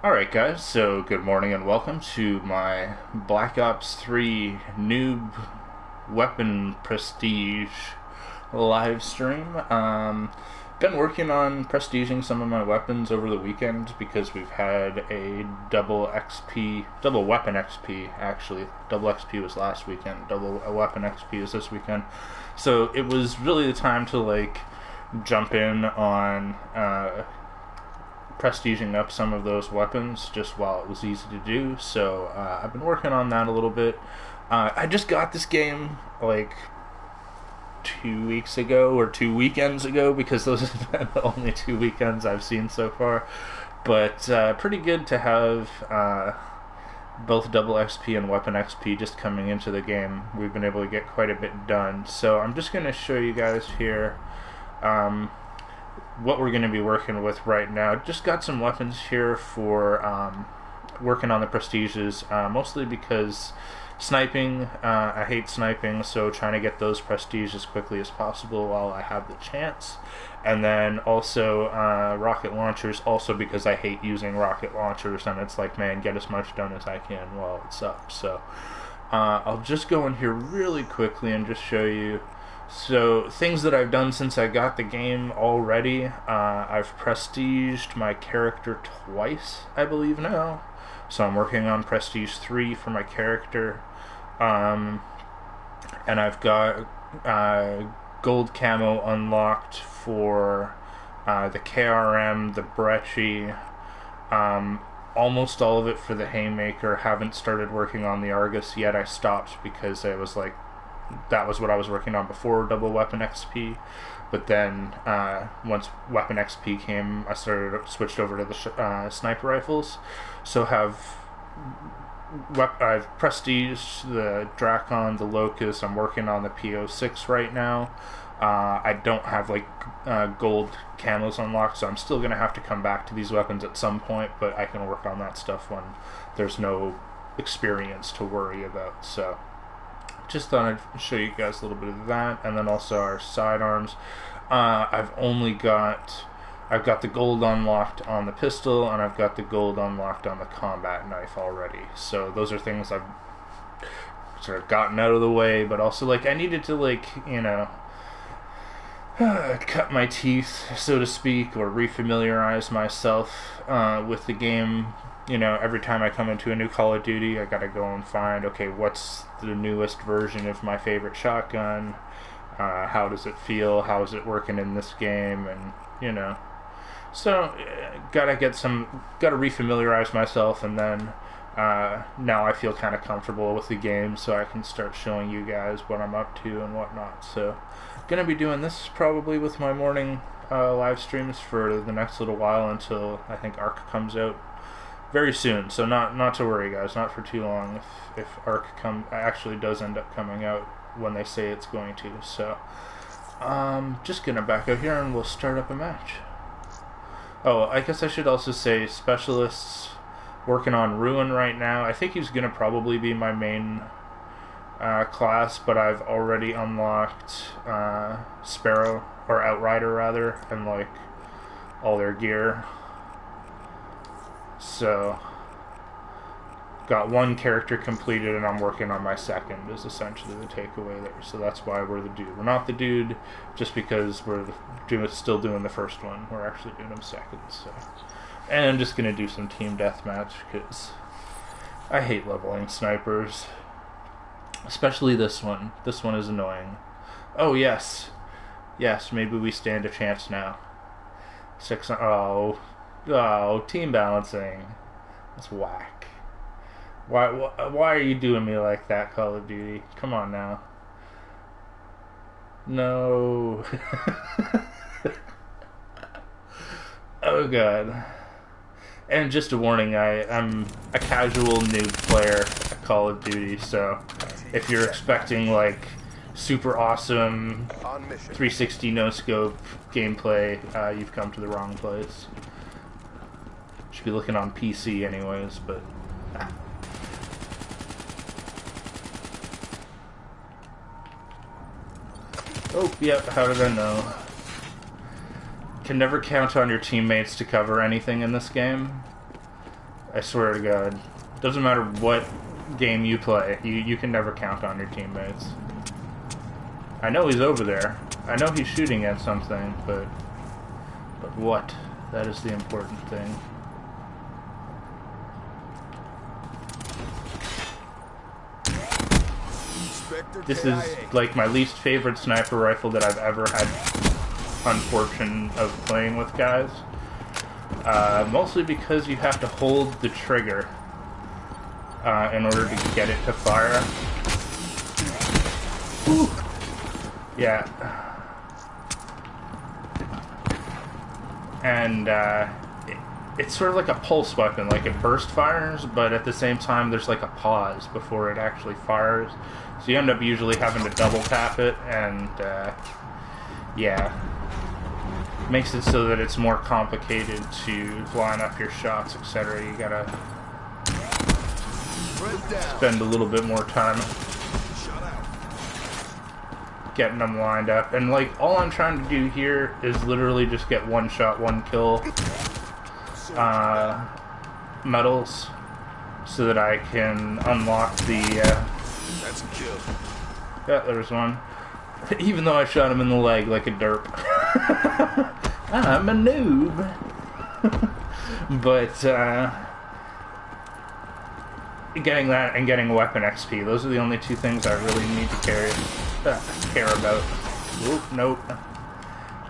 Alright guys, so good morning and welcome to my Black Ops 3 noob weapon prestige live stream. Been working on prestiging some of my weapons over the weekend because we've had a double weapon XP actually. Double XP was last weekend, double weapon XP is this weekend. So it was really the time to jump in on prestiging up some of those weapons just while it was easy to do. So I've been working on that a little bit. I just got this game like 2 weeks ago or 2 weekends ago because those have been the only 2 weekends I've seen so far. But pretty good to have both double XP and weapon XP just coming into the game. We've been able to get quite a bit done. So I'm just going to show you guys here what we're going to be working with right now. Just got some weapons here for working on the prestiges, mostly because sniping, I hate sniping, so trying to get those prestige as quickly as possible while I have the chance. And then also rocket launchers, also because I hate using rocket launchers, and it's like, man, get as much done as I can while it's up. So I'll just go in here really quickly and just show you. So, things that I've done since I got the game already. I've prestiged my character twice, I believe now. So I'm working on Prestige 3 for my character. And I've got gold camo unlocked for the KRM, the Brecci, almost all of it for the Haymaker. Haven't started working on the Argus yet. I stopped because I was like, that was what I was working on before double weapon XP, but then once weapon XP came, I switched over to the sniper rifles. So I've prestiged the Drakon, the Locust. I'm working on the PO6 right now. I don't have gold camos unlocked, so I'm still gonna have to come back to these weapons at some point, but I can work on that stuff when there's no experience to worry about. So just thought I'd show you guys a little bit of that, and then also our sidearms. I've got the gold unlocked on the pistol, and I've got the gold unlocked on the combat knife already. So those are things I've sort of gotten out of the way, but also I needed to cut my teeth, so to speak, or refamiliarize myself with the game. Every time I come into a new Call of Duty, I gotta go and find, okay, what's the newest version of my favorite shotgun? How does it feel? How is it working in this game? And, so gotta refamiliarize myself, and then now I feel kind of comfortable with the game, so I can start showing you guys what I'm up to and whatnot. So, gonna be doing this probably with my morning live streams for the next little while until I think Arc comes out very soon. So not to worry, guys, not for too long if Arc actually does end up coming out when they say it's going to. So just gonna back out here and we'll start up a match. Oh, I guess I should also say specialists working on Ruin right now. I think he's gonna probably be my main class, but I've already unlocked Sparrow, or Outrider rather, and all their gear. So, got one character completed, and I'm working on my second, is essentially the takeaway there. So that's why we're the dude. We're not the dude just because we're still doing the first one. We're actually doing them second. So, and I'm just going to do some team deathmatch because I hate leveling snipers. Especially this one. This one is annoying. Oh, yes. Yes, maybe we stand a chance now. Oh, team balancing. That's whack. Why are you doing me like that, Call of Duty? Come on now. No. Oh god. And just a warning, I'm a casual noob player at Call of Duty, so if you're expecting super awesome 360 no-scope gameplay, you've come to the wrong place. Should be looking on PC anyways, but oh, yep, how did I know? Can never count on your teammates to cover anything in this game. I swear to God. Doesn't matter what game you play, you can never count on your teammates. I know he's over there. I know he's shooting at something, but what? That is the important thing. This is like my least favorite sniper rifle that I've ever had unfortune of playing with, guys. Mostly because you have to hold the trigger in order to get it to fire. Whew. Yeah. And it's sort of like a pulse weapon, like it burst fires, but at the same time there's like a pause before it actually fires. So you end up usually having to double tap it, and yeah. Makes it so that it's more complicated to line up your shots, etc. You gotta spend a little bit more time getting them lined up. And like, all I'm trying to do here is literally just get one shot, one kill medals so that I can unlock the that's a kill. Yeah, there's one. Even though I shot him in the leg like a derp. I'm a noob. But getting that and getting weapon XP, those are the only two things I really need to care about. Oop, nope.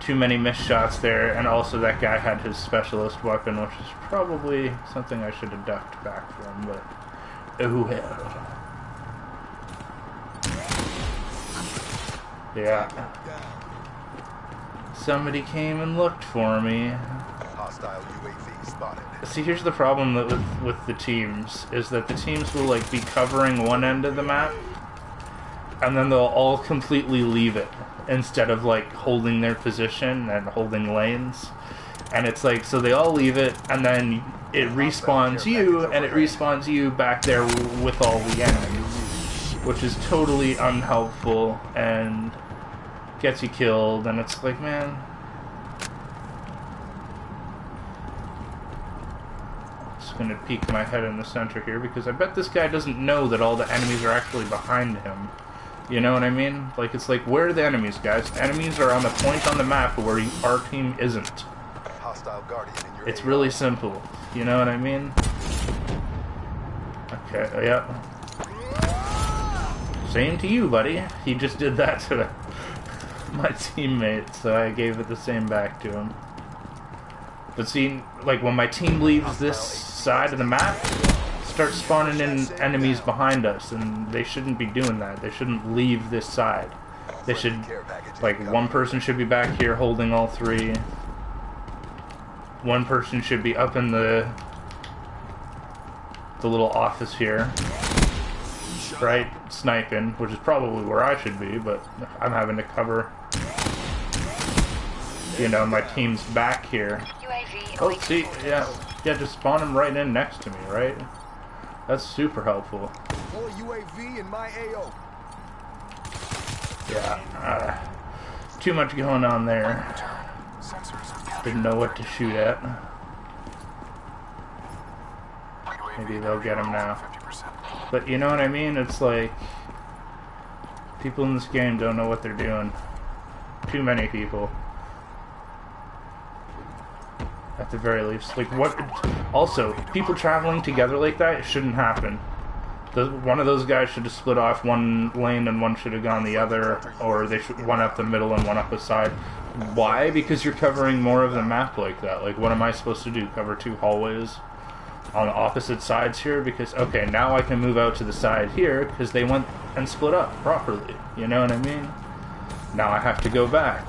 Too many missed shots there, and also that guy had his specialist weapon, which is probably something I should have ducked back from, but oh hell. Yeah. Somebody came and looked for me. Hostile UAV spotted. See, here's the problem with the teams, is that the teams will like be covering one end of the map, and then they'll all completely leave it, instead of like holding their position and holding lanes. And it's like, so they all leave it, and then it respawns you, and it respawns you back there with all the enemies, which is totally unhelpful and gets you killed. And it's like, man, just gonna peek my head in the center here, because I bet this guy doesn't know that all the enemies are actually behind him. You know what I mean? Like, it's like, where are the enemies, guys? Enemies are on the point on the map where our team isn't. Hostile guardian in your It's really simple. You know what I mean? Okay, yep. Same to you, buddy. He just did that to my teammate, so I gave it the same back to him. But see, like, when my team leaves this side of the map, start spawning in enemies behind us, and they shouldn't be doing that. They shouldn't leave this side. They should, like, one person should be back here holding all three. One person should be up in the little office here, right, sniping, which is probably where I should be, but I'm having to cover, you know, my team's back here. Oh, see, yeah, just spawn them right in next to me, right? That's super helpful. UAV in my AO. Yeah, too much going on there. Didn't know what to shoot at. Maybe they'll get him now. But you know what I mean? It's like, people in this game don't know what they're doing. Too many people. At the very least. Like, what? Also, people traveling together like that, it shouldn't happen. One of those guys should have split off one lane and one should have gone the other, or they should one up the middle and one up the side. Why? Because you're covering more of the map like that. Like, what am I supposed to do? Cover two hallways on the opposite sides here? Because, okay, now I can move out to the side here because they went and split up properly. You know what I mean? Now I have to go back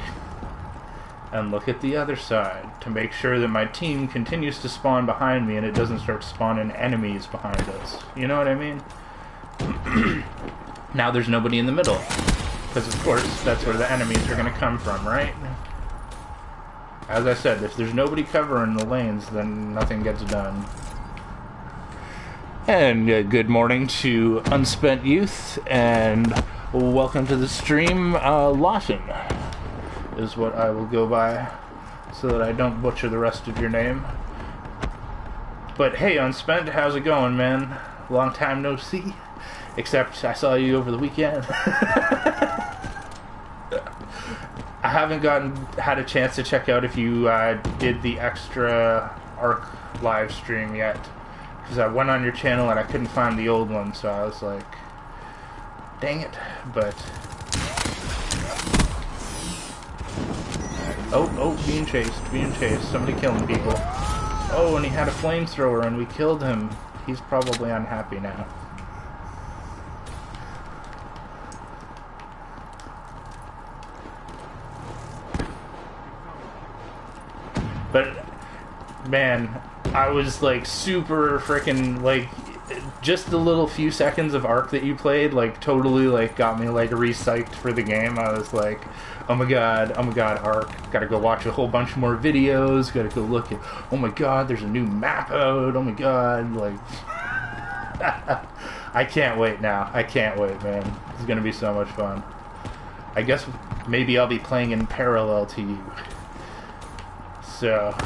and look at the other side to make sure that my team continues to spawn behind me and it doesn't start spawning enemies behind us. You know what I mean? Now there's nobody in the middle, because of course that's where the enemies are going to come from, right? As I said, if there's nobody covering the lanes, then nothing gets done. And good morning to Unspent Youth, and welcome to the stream. Lawson is what I will go by, so that I don't butcher the rest of your name. But hey, Unspent, how's it going, man? Long time no see. Except I saw you over the weekend. I haven't had a chance to check out if you did the extra Ark live stream yet. Because I went on your channel and I couldn't find the old one, so I was like, dang it. But... Oh, being chased. Somebody killing people. Oh, and he had a flamethrower and we killed him. He's probably unhappy now. But, man, I was like super freaking like... Just the little few seconds of Ark that you played, like, totally, like, got me, like, re-psyched for the game. I was like, oh my god, Ark. Gotta go watch a whole bunch more videos, gotta go look at, oh my god, there's a new map out, oh my god, like... I can't wait now. I can't wait, man. It's gonna be so much fun. I guess maybe I'll be playing in parallel to you. So...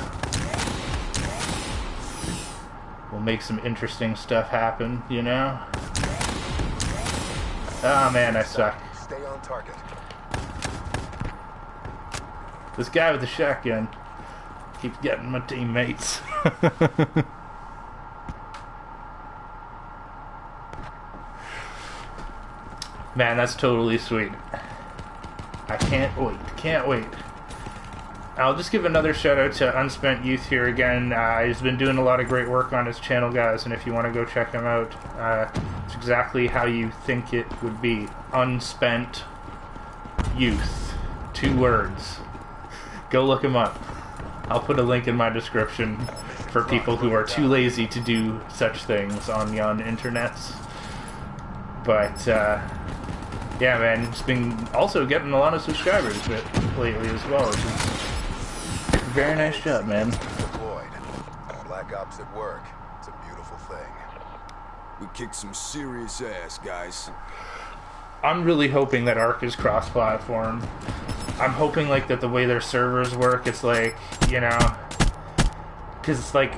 we'll make some interesting stuff happen, you know? Oh man, I suck. Stay on target. This guy with the shotgun keeps getting my teammates. Man, that's totally sweet. I can't wait. I'll just give another shout out to Unspent Youth here again. He's been doing a lot of great work on his channel, guys, and if you want to go check him out, it's exactly how you think it would be. Unspent Youth. 2 words. Go look him up. I'll put a link in my description for people who are too lazy to do such things on yon internets. But, yeah, man, he's been also getting a lot of subscribers lately as well, which is very nice job, man. Deployed. Black Ops at work. It's a beautiful thing. We kicked some serious ass, guys. I'm really hoping that Ark is cross-platform. I'm hoping, like, that the way their servers work, it's like, you know... Because it's like,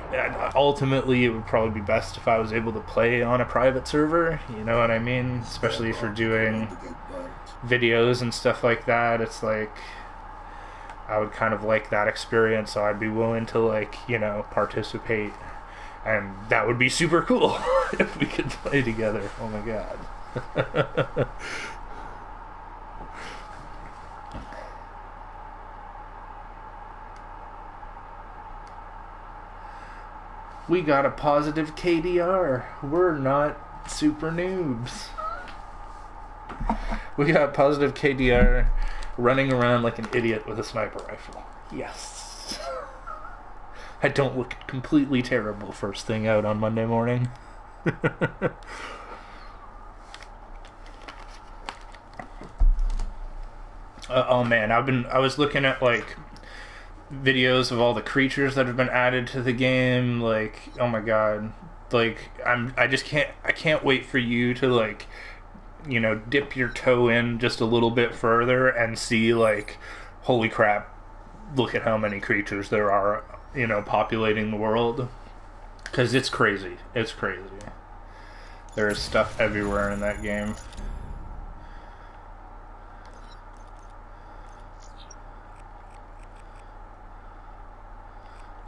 ultimately, it would probably be best if I was able to play on a private server, you know what I mean? Especially for doing videos and stuff like that. It's like... I would kind of like that experience, so I'd be willing to, like, you know, participate. And that would be super cool if we could play together. Oh my god. We got a positive KDR. We're not super noobs. We got positive KDR. Running around like an idiot with a sniper rifle. Yes. I don't look completely terrible first thing out on Monday morning. Oh man, I was looking at like videos of all the creatures that have been added to the game. Like, oh my god. Like, I can't wait for you to, like, you know, dip your toe in just a little bit further and see, like, holy crap, look at how many creatures there are, you know, populating the world. Because it's crazy. It's crazy. There's stuff everywhere in that game.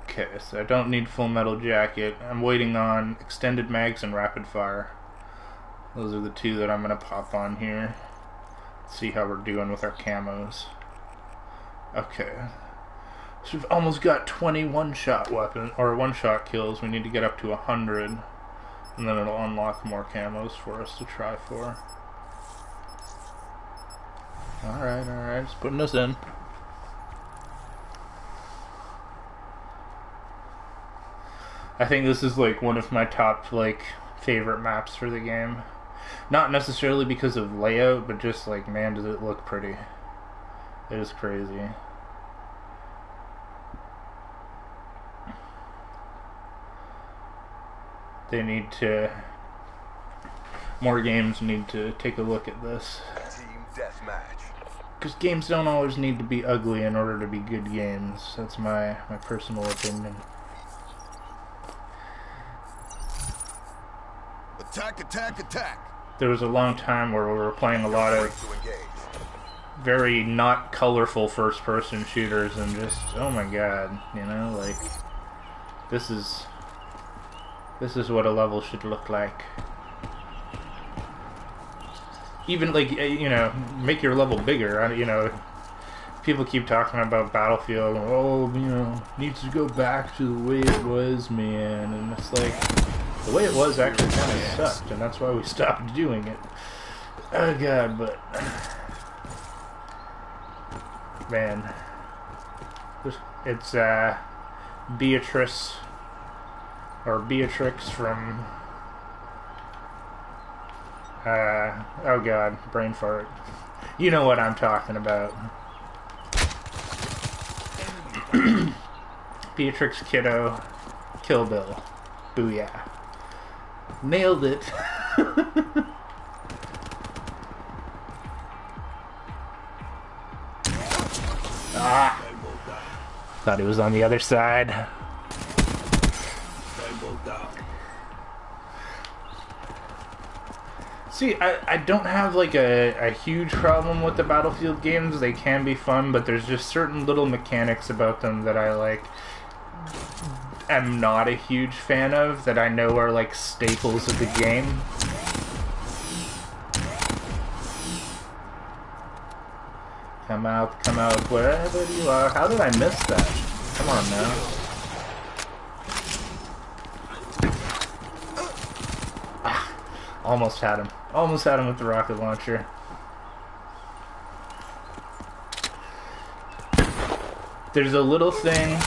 Okay, so I don't need full metal jacket. I'm waiting on extended mags and rapid fire. Those are the 2 that I'm going to pop on here. See how we're doing with our camos. Okay. So we've almost got 20 one-shot weapon or one-shot kills. We need to get up to 100. And then it'll unlock more camos for us to try for. Alright. Just putting this in. I think this is like one of my top like favorite maps for the game. Not necessarily because of layout, but just like, man, does it look pretty. It is crazy. They need to... More games need to take a look at this. Team deathmatch. Because games don't always need to be ugly in order to be good games. That's my personal opinion. Attack, attack, attack. There was a long time where we were playing a lot of To engage. very not colorful first-person shooters, and just, oh my god, you know, like, this is what a level should look like. Even, like, you know, make your level bigger. You know, people keep talking about Battlefield, oh, you know, needs to go back to the way it was, man, and it's like, the way it was actually kind of sucked, and that's why we stopped doing it. Oh god, but man, it's Beatrice from oh god, brain fart. You know what I'm talking about. Beatrix Kiddo, Kill Bill. Booyah. Nailed it. Ah. Thought he was on the other side. See, I don't have like a huge problem with the Battlefield games. They can be fun, but there's just certain little mechanics about them that I like am not a huge fan of, that I know are like staples of the game. Come out, wherever you are. How did I miss that? Come on now. Ah, almost had him. Almost had him with the rocket launcher. There's a little thing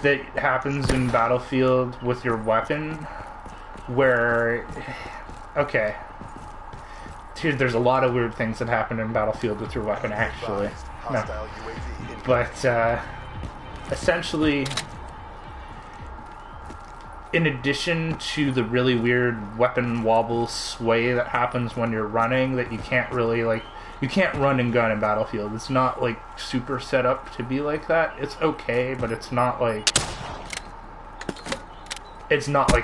that happens in Battlefield with your weapon where, okay, dude, there's a lot of weird things that happen in Battlefield with your weapon, actually. No. But essentially, in addition to the really weird weapon wobble sway that happens when you're running, that you can't really, like, you can't run and gun in Battlefield. It's not, like, super set up to be like that. It's okay, but it's not like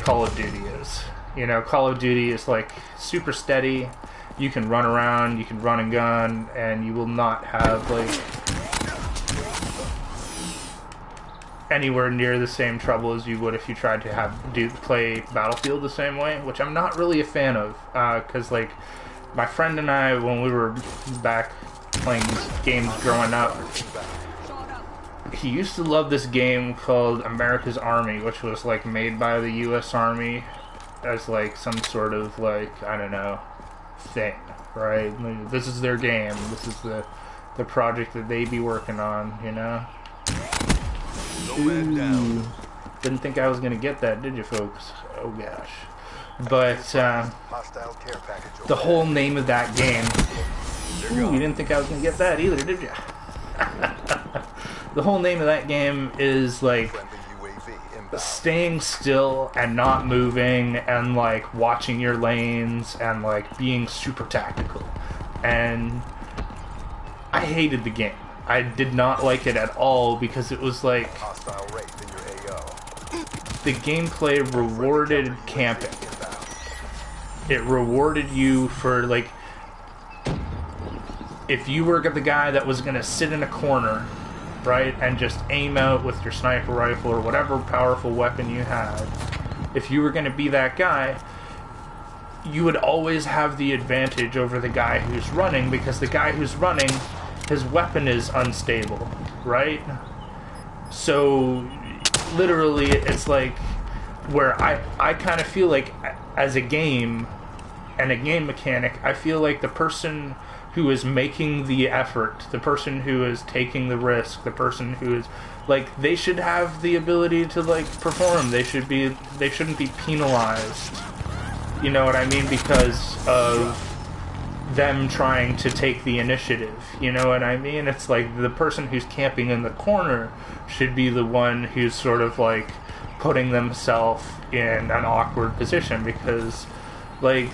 Call of Duty is. You know, Call of Duty is, like, super steady. You can run around, you can run and gun, and you will not have, like, anywhere near the same trouble as you would if you tried to play Battlefield the same way, which I'm not really a fan of, because, like, my friend and I, when we were back playing games growing up, he used to love this game called America's Army, which was, like, made by the U.S. Army as, like, some sort of, like, I don't know, thing, right? Like, this is their game. This is the project that they be working on, you know? Ooh, didn't think I was gonna get that, did you, folks? Oh gosh. But the whole name of that game. Ooh, you didn't think I was gonna get that either, did you? The whole name of that game is like staying still and not moving and like watching your lanes and like being super tactical. And I hated the game. I did not like it at all because it was like the gameplay rewarded camping. It rewarded you for, like, if you were the guy that was going to sit in a corner, right, and just aim out with your sniper rifle or whatever powerful weapon you had, if you were going to be that guy, you would always have the advantage over the guy who's running, because the guy who's running, his weapon is unstable, right? So, literally, it's like, where I kind of feel like, as a game, and a game mechanic, I feel like the person who is making the effort, the person who is taking the risk, the person who is, like, they should have the ability to, like, perform. They shouldn't be penalized, you know what I mean, because of them trying to take the initiative, you know what I mean? It's like the person who's camping in the corner should be the one who's sort of like putting themselves in an awkward position, because, like,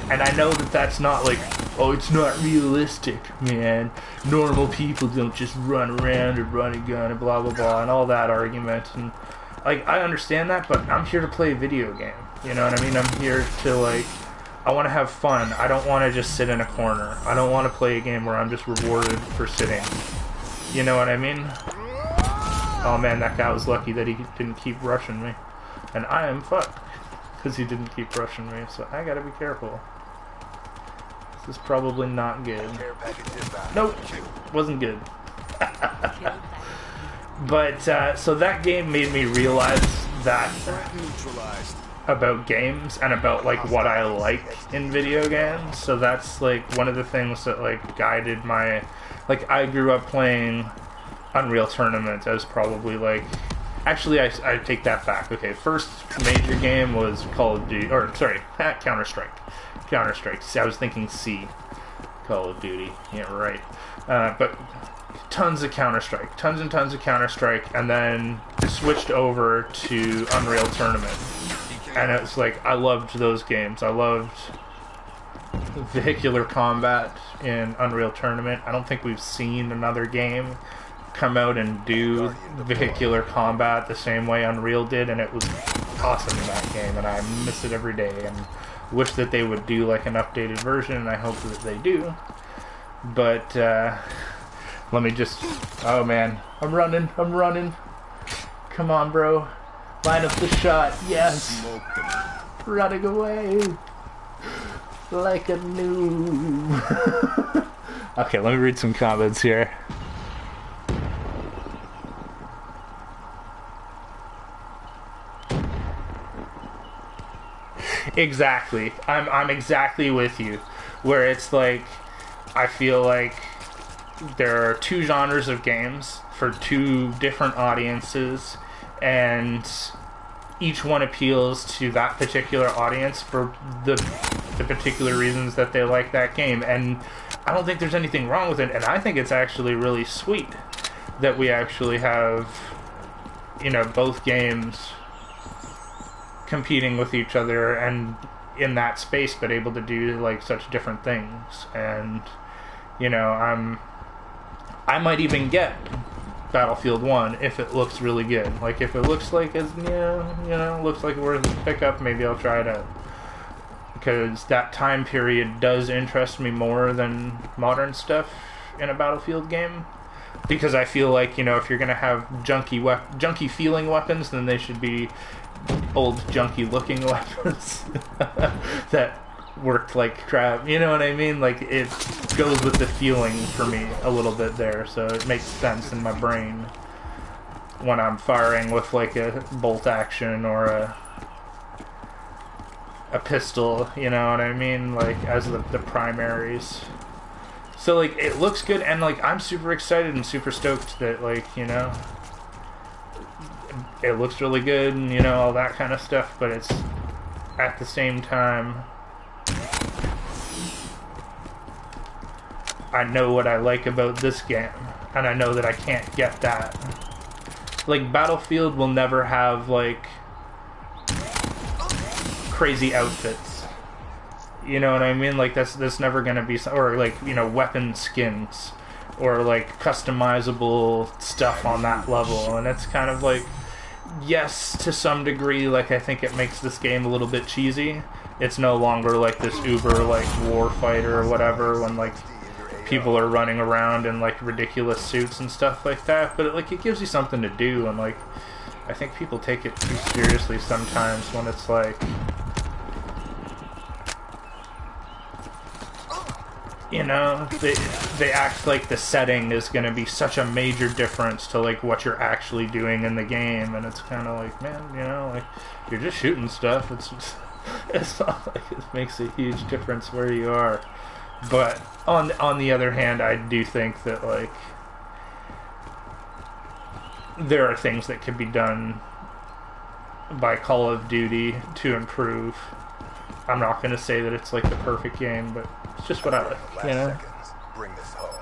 and I know that that's not like, oh, it's not realistic, man, normal people don't just run around and run a gun and blah blah blah and all that argument, and like, I understand that, but I'm here to play a video game. You know what I mean? I'm here to, like, I want to have fun. I don't want to just sit in a corner. I don't want to play a game where I'm just rewarded for sitting. You know what I mean? Oh man, that guy was lucky that he didn't keep rushing me. And I am fucked. Because he didn't keep rushing me, so I gotta be careful. This is probably not good. Nope, wasn't good. But, so that game made me realize that about games and about, like, what I like in video games. So that's, like, one of the things that, like, guided my... Like, I grew up playing Unreal Tournament as probably, like... Actually, I take that back. Okay, first major game was Call of Duty... Or, sorry, Counter-Strike. Counter-Strike. See, I was thinking C. Call of Duty. Yeah, right. But tons of Counter-Strike. Tons and tons of Counter-Strike. And then switched over to Unreal Tournament. And it's like, I loved those games. I loved vehicular combat in Unreal Tournament. I don't think we've seen another game come out and do vehicular combat the same way Unreal did, and it was awesome in that game, and I miss it every day, and wish that they would do like an updated version, and I hope that they do. But let me just... Oh man, I'm running. Come on, bro. Line up the shot. Yes. Running away like a noob. Okay, let me read some comments here. Exactly. I'm exactly with you. Where it's like, I feel like there are two genres of games for two different audiences, and each one appeals to that particular audience for the particular reasons that they like that game. And I don't think there's anything wrong with it, and I think it's actually really sweet that we actually have, you know, both games competing with each other and in that space, but able to do like such different things. And you know, I might even get Battlefield 1 if it looks really good. Like if it looks like it's, you know, looks like worth a pickup, maybe I'll try it out, because that time period does interest me more than modern stuff in a Battlefield game. Because I feel like, you know, if you're gonna have junky feeling weapons, then they should be old junky looking weapons that worked like crap. You know what I mean? Like, it goes with the feeling for me a little bit there, so it makes sense in my brain when I'm firing with like a bolt action or a pistol, you know what I mean? Like, as the primaries. So like, it looks good, and like, I'm super excited and super stoked that, like, you know, it looks really good and, you know, all that kind of stuff, but it's at the same time, I know what I like about this game, and I know that I can't get that. Like, Battlefield will never have like crazy outfits, you know what I mean? Like, that's never gonna be, or like, you know, weapon skins or like customizable stuff on that level. And it's kind of like, yes, to some degree, like, I think it makes this game a little bit cheesy. It's no longer like this uber like war fighter or whatever, when like people are running around in like ridiculous suits and stuff like that, but it gives you something to do. And like, I think people take it too seriously sometimes when it's like, you know, they act like the setting is going to be such a major difference to like what you're actually doing in the game, and it's kind of like, man, you know, like, you're just shooting stuff. It's not like it makes a huge difference where you are. But on the other hand, I do think that like there are things that could be done by Call of Duty to improve. I'm not going to say that it's like the perfect game, but it's just what I like, you know? Bring this home.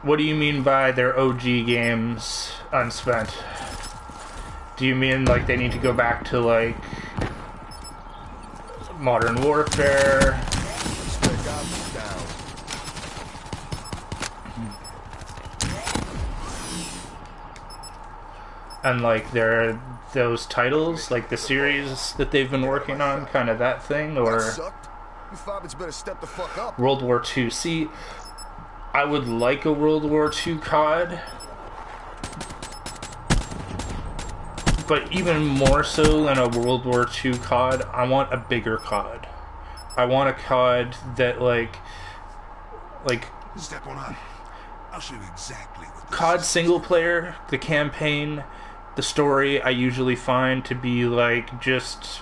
What do you mean by their OG games unspent? Do you mean like they need to go back to like Modern Warfare? and like they're those titles, like the series that they've been working on, kind of that thing, or You fobbits better step the fuck up. World War II. See, I would like a World War II COD, but even more so than a World War II COD, I want a bigger COD. I want a COD that like Step on up. I'll show you exactly what this COD is. single player, the campaign, the story I usually find to be like just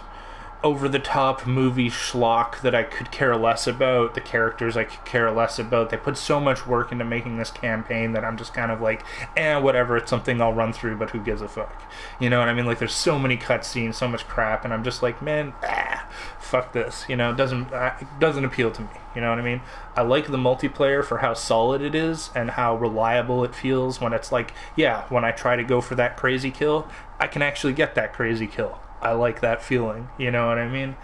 over the top movie schlock that I could care less about, the characters I could care less about. They put so much work into making this campaign that I'm just kind of like, whatever, it's something I'll run through, but who gives a fuck? You know what I mean? Like, there's so many cutscenes, so much crap, and I'm just like, man, fuck this. You know, it doesn't appeal to me. You know what I mean? I like the multiplayer for how solid it is and how reliable it feels when it's like, yeah, when I try to go for that crazy kill, I can actually get that crazy kill. I like that feeling, you know what I mean?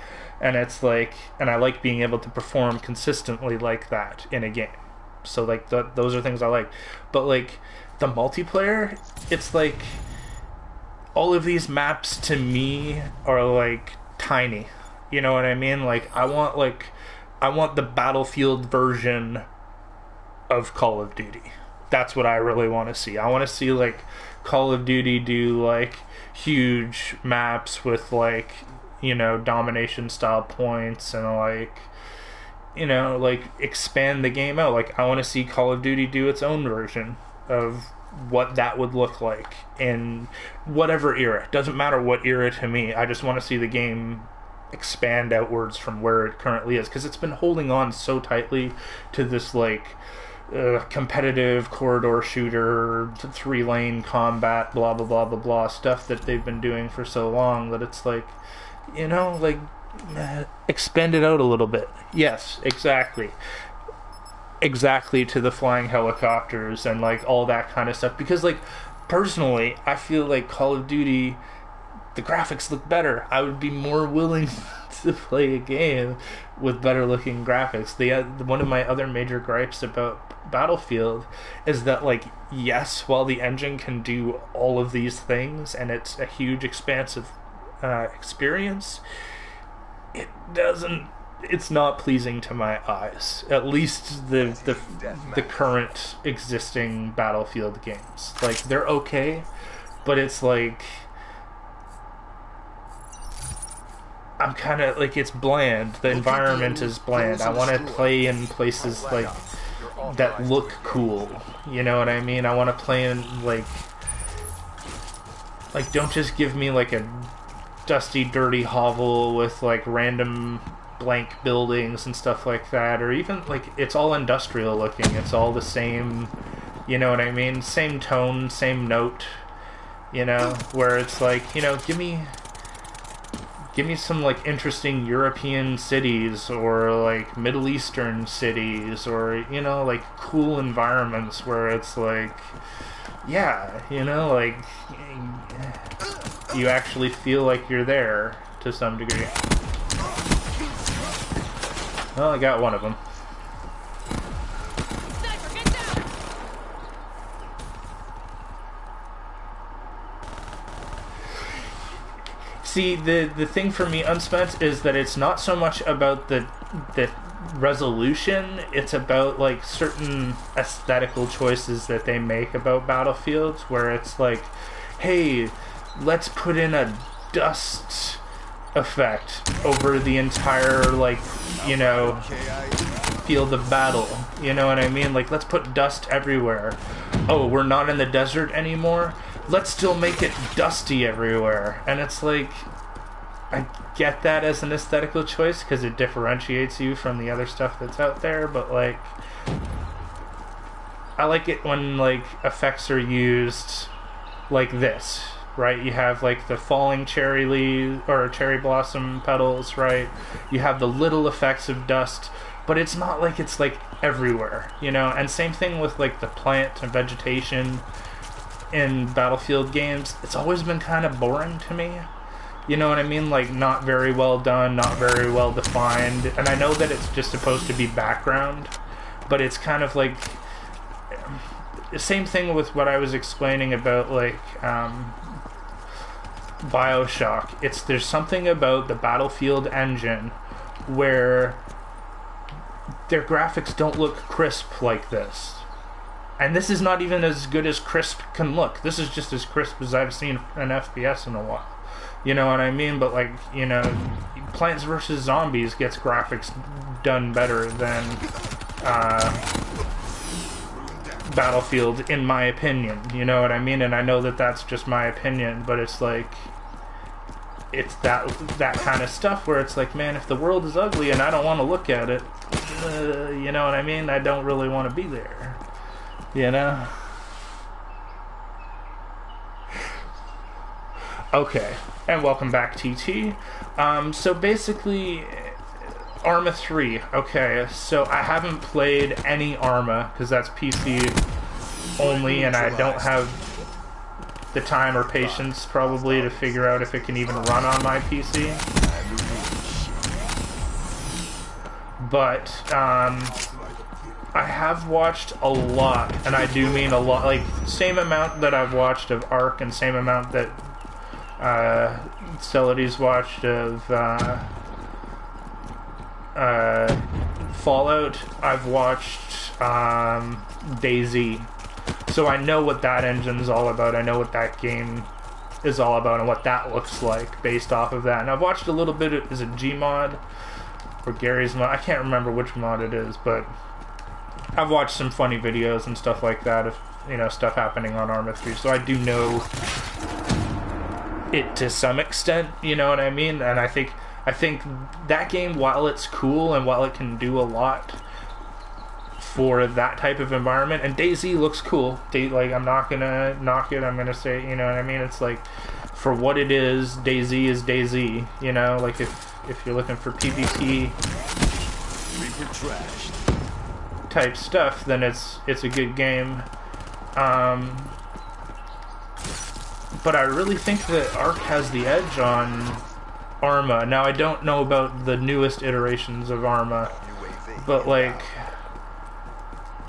And it's like, and I like being able to perform consistently like that in a game. So like those are things I like. But like the multiplayer, it's like all of these maps to me are like tiny. You know what I mean? Like I want the Battlefield version of Call of Duty. That's what I really want to see. I want to see like Call of Duty do like huge maps with like, you know, domination style points and like, you know, like expand the game out. Like I want to see Call of Duty do its own version of what that would look like in whatever era. It doesn't matter what era to me. I just want to see the game expand outwards from where it currently is, because it's been holding on so tightly to this like competitive corridor shooter, 3-lane combat, blah blah blah blah blah stuff that they've been doing for so long that it's like, you know, like expand it out a little bit. Yes, exactly to the flying helicopters and like all that kind of stuff, because like personally I feel like Call of Duty, the graphics look better. I would be more willing to play a game with better looking graphics. One of my other major gripes about Battlefield is that, like, yes, while the engine can do all of these things and it's a huge expansive experience, it's not pleasing to my eyes. At least the current existing Battlefield games. Like, they're okay, but it's like, I'm kind of like, it's bland. The environment is bland. I want to play in places like that look cool. You know what I mean? I want to play in like don't just give me like a dusty, dirty hovel with like random blank buildings and stuff like that, or even like it's all industrial looking. It's all the same. You know what I mean? Same tone, same note. You know, where it's like, you know, give me some like interesting European cities or like Middle Eastern cities, or, you know, like cool environments where it's like, yeah, you know, like you actually feel like you're there to some degree. Well, I got one of them. See, the thing for me, Unspent, is that it's not so much about the resolution, it's about like certain aesthetical choices that they make about Battlefield, where it's like, hey, let's put in a dust effect over the entire, like, you know, field of battle. You know what I mean? Like, let's put dust everywhere. Oh, we're not in the desert anymore? Let's still make it dusty everywhere. And it's like, I get that as an aesthetical choice because it differentiates you from the other stuff that's out there, but like, I like it when like effects are used like this, right? You have like the falling cherry leaves or cherry blossom petals, right? You have the little effects of dust, but it's not like it's like everywhere, you know? And same thing with like the plant and vegetation in Battlefield games. It's always been kind of boring to me. You know what I mean? Like, not very well done, not very well defined. And I know that it's just supposed to be background, but it's kind of like same thing with what I was explaining about like BioShock. There's something about the Battlefield engine where their graphics don't look crisp like this. And this is not even as good as crisp can look. This is just as crisp as I've seen an FPS in a while. You know what I mean? But like, you know, Plants vs. Zombies gets graphics done better than Battlefield, in my opinion. You know what I mean? And I know that that's just my opinion, but it's like, it's that kind of stuff where it's like, man, if the world is ugly and I don't want to look at it, you know what I mean? I don't really want to be there. You know? Okay, and welcome back, TT. So basically, Arma 3. Okay, so I haven't played any Arma, because that's PC only, and I don't have the time or patience, probably, to figure out if it can even run on my PC. But, I have watched a lot, and I do mean a lot, like, same amount that I've watched of Ark, and same amount that Celodi's watched of Fallout. I've watched DayZ, so I know what that engine's all about. I know what that game is all about and what that looks like based off of that. And I've watched a little bit of, is it Gmod or Gary's mod? I can't remember which mod it is, but I've watched some funny videos and stuff like that of, you know, stuff happening on Arma 3, so I do know it to some extent, you know what I mean? And I think that game, while it's cool and while it can do a lot for that type of environment, and DayZ looks cool. Like, I'm not gonna knock it. I'm gonna say, you know what I mean? It's like, for what it is, DayZ is DayZ. You know, like if you're looking for PvP type stuff, then it's a good game. But I really think that Ark has the edge on Arma. Now, I don't know about the newest iterations of Arma, but like,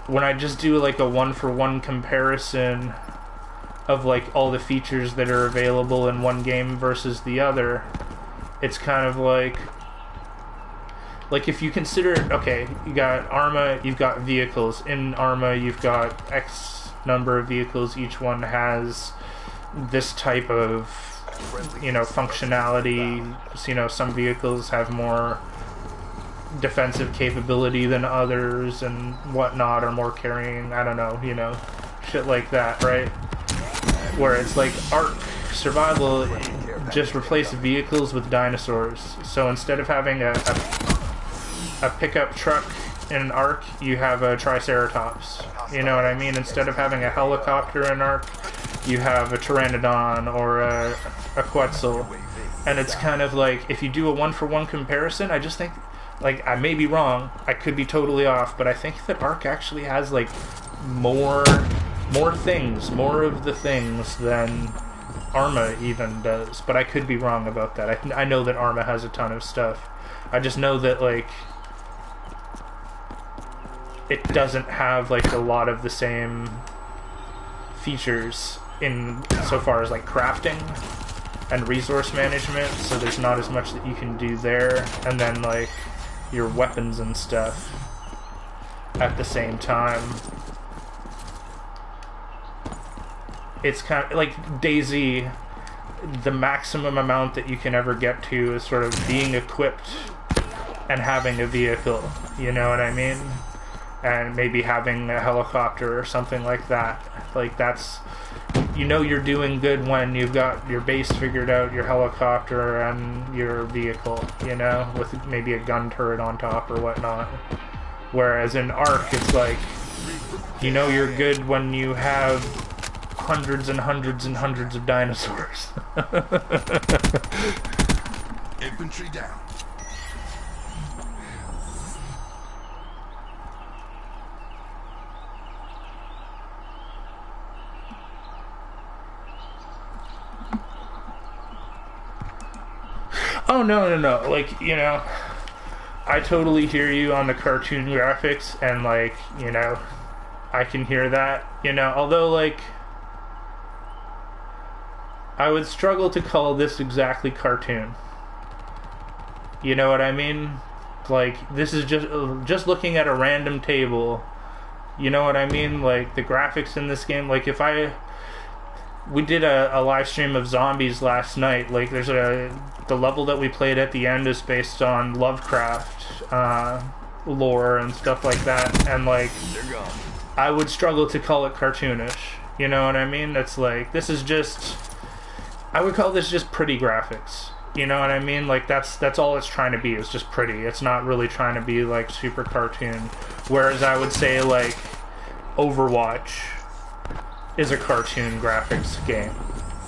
when I just do like a one-for-one comparison of like all the features that are available in one game versus the other, it's kind of like if you consider, okay, you got Arma, you've got vehicles. In Arma, you've got X number of vehicles. Each one has this type of, you know, functionality. So, you know, some vehicles have more defensive capability than others and whatnot, or more carrying, I don't know, you know, shit like that, right? Where it's like Ark Survival just replaced vehicles with dinosaurs. So instead of having a pickup truck in an Ark, you have a Triceratops. You know what I mean? Instead of having a helicopter in Ark, you have a Pteranodon or a Quetzal. And it's kind of like, if you do a one-for-one comparison, I just think, like, I may be wrong, I could be totally off, but I think that Ark actually has, like, more things, more of the things than Arma even does. But I could be wrong about that. I know that Arma has a ton of stuff. I just know that, like, it doesn't have, like, a lot of the same features in so far as, like, crafting and resource management, so there's not as much that you can do there. And then, like, your weapons and stuff at the same time. It's kind of like DayZ, the maximum amount that you can ever get to is sort of being equipped and having a vehicle, you know what I mean? And maybe having a helicopter or something like that. Like, that's, you know, you're doing good when you've got your base figured out, your helicopter, and your vehicle, you know, with maybe a gun turret on top or whatnot. Whereas in Ark, it's like, you know, you're good when you have hundreds and hundreds and hundreds of dinosaurs. Infantry down. Oh, no. Like, you know, I totally hear you on the cartoon graphics, and, like, you know, I can hear that, you know, although, like, I would struggle to call this exactly cartoon. You know what I mean? Like, this is just looking at a random table. You know what I mean? Like, the graphics in this game, like, we did a live stream of zombies last night. Like, the level that we played at the end is based on Lovecraft lore and stuff like that, and like, I would struggle to call it cartoonish. You know what I mean? It's like, this is just, I would call this just pretty graphics. You know what I mean? Like, that's all it's trying to be, is just pretty. It's not really trying to be like super cartoon. Whereas I would say like Overwatch is a cartoon graphics game.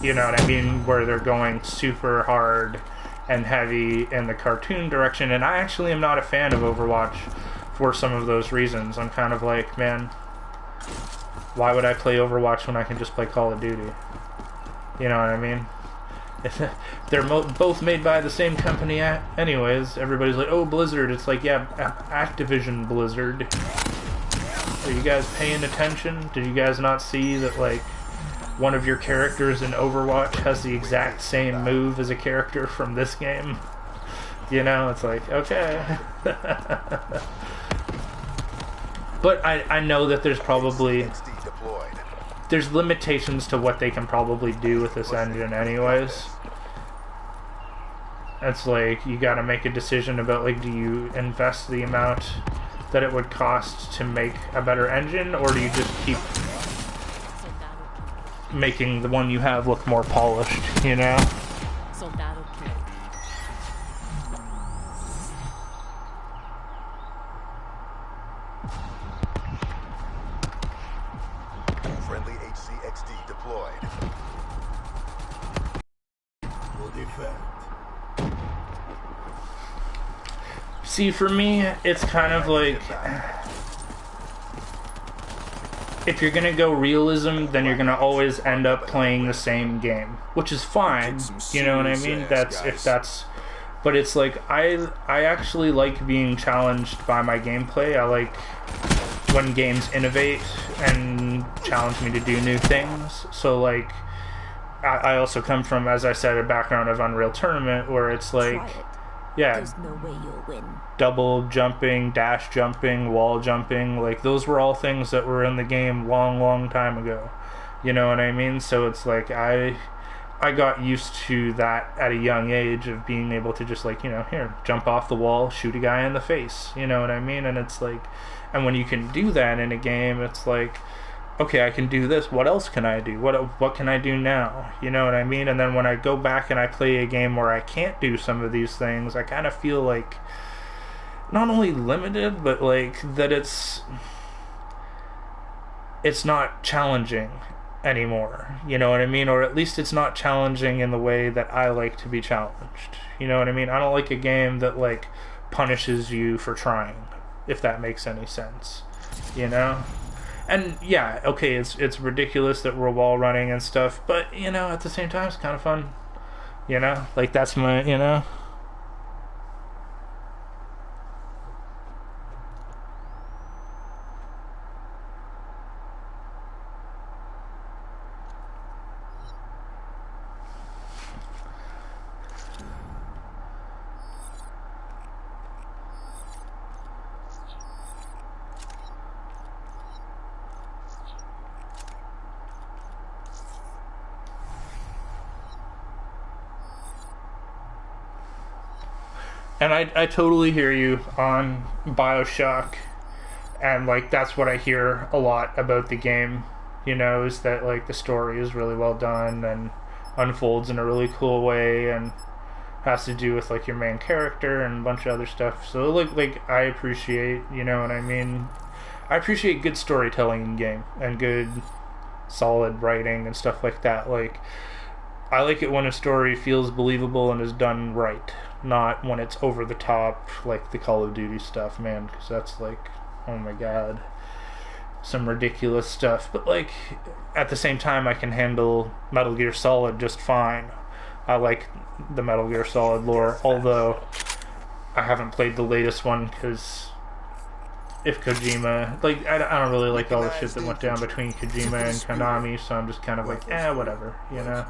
You know what I mean? Where they're going super hard and heavy in the cartoon direction. And I actually am not a fan of Overwatch for some of those reasons. I'm kind of like, man, why would I play Overwatch when I can just play Call of Duty? You know what I mean? They're both made by the same company anyways. Everybody's like, oh, Blizzard. It's like, yeah, Activision Blizzard. Are you guys paying attention? Did you guys not see that, like, one of your characters in Overwatch has the exact same move as a character from this game? You know, it's like, okay. But I know that there's probably... there's limitations to what they can probably do with this engine anyways. It's like, you gotta make a decision about, like, do you invest the amount that it would cost to make a better engine, or do you just keep making the one you have look more polished, you know? Friendly HCXD deployed. Will defend. See, for me, it's kind of like, if you're gonna go realism, then you're gonna always end up playing the same game, which is fine. You know what I mean? But it's like, I actually like being challenged by my gameplay. I like when games innovate and challenge me to do new things. So like, I also come from, as I said, a background of Unreal Tournament, where it's like, yeah, There's no way you'll win. double jumping, dash jumping, wall jumping, like, those were all things that were in the game long time ago. You know what I mean? So it's like, I got used to that at a young age, of being able to just, like, you know, here, jump off the wall, shoot a guy in the face. You know what I mean? And it's like, and when you can do that in a game, it's like, okay, I can do this. What else can I do? What can I do now? You know what I mean? And then when I go back and I play a game where I can't do some of these things, I kind of feel like not only limited, but like that it's not challenging anymore. You know what I mean? Or at least it's not challenging in the way that I like to be challenged. You know what I mean? I don't like a game that like punishes you for trying, if that makes any sense. You know? And yeah, okay, it's ridiculous that we're wall running and stuff, but, you know, at the same time, it's kind of fun. You know? Like, that's my, you know? And I totally hear you on BioShock, and like that's what I hear a lot about the game, you know, is that like the story is really well done and unfolds in a really cool way and has to do with like your main character and a bunch of other stuff. So like I appreciate, you know what I mean? I appreciate good storytelling in game and good solid writing and stuff like that. Like, I like it when a story feels believable and is done right, not when it's over the top, like the Call of Duty stuff, man, because that's like, oh my god, some ridiculous stuff. But like, at the same time, I can handle Metal Gear Solid just fine. I like the Metal Gear Solid lore, although I haven't played the latest one, because if Kojima, like, I don't really like all the shit that went down between Kojima and Konami, so I'm just kind of like, whatever, you know?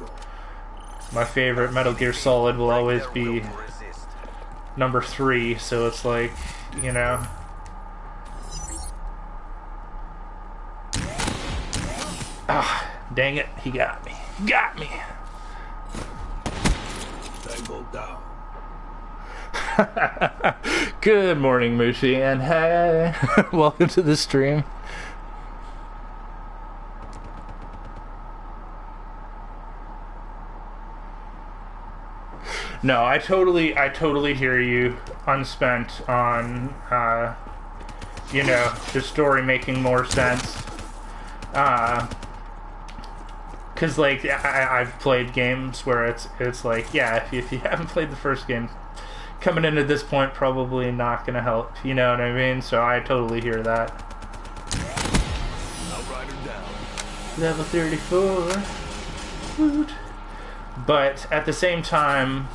My favorite Metal Gear Solid will always be number 3, so it's like, you know. Ah, dang it, he got me. Got me! Tango down. Good morning, Mushi, and hey, welcome to the stream. No, I totally hear you. Unspent on, you know, the story making more sense. Cause like I've played games where it's like, yeah, if you haven't played the first game, coming into this point probably not gonna help. You know what I mean? So I totally hear that. Outrider down. Level 34. Woot. But at the same time,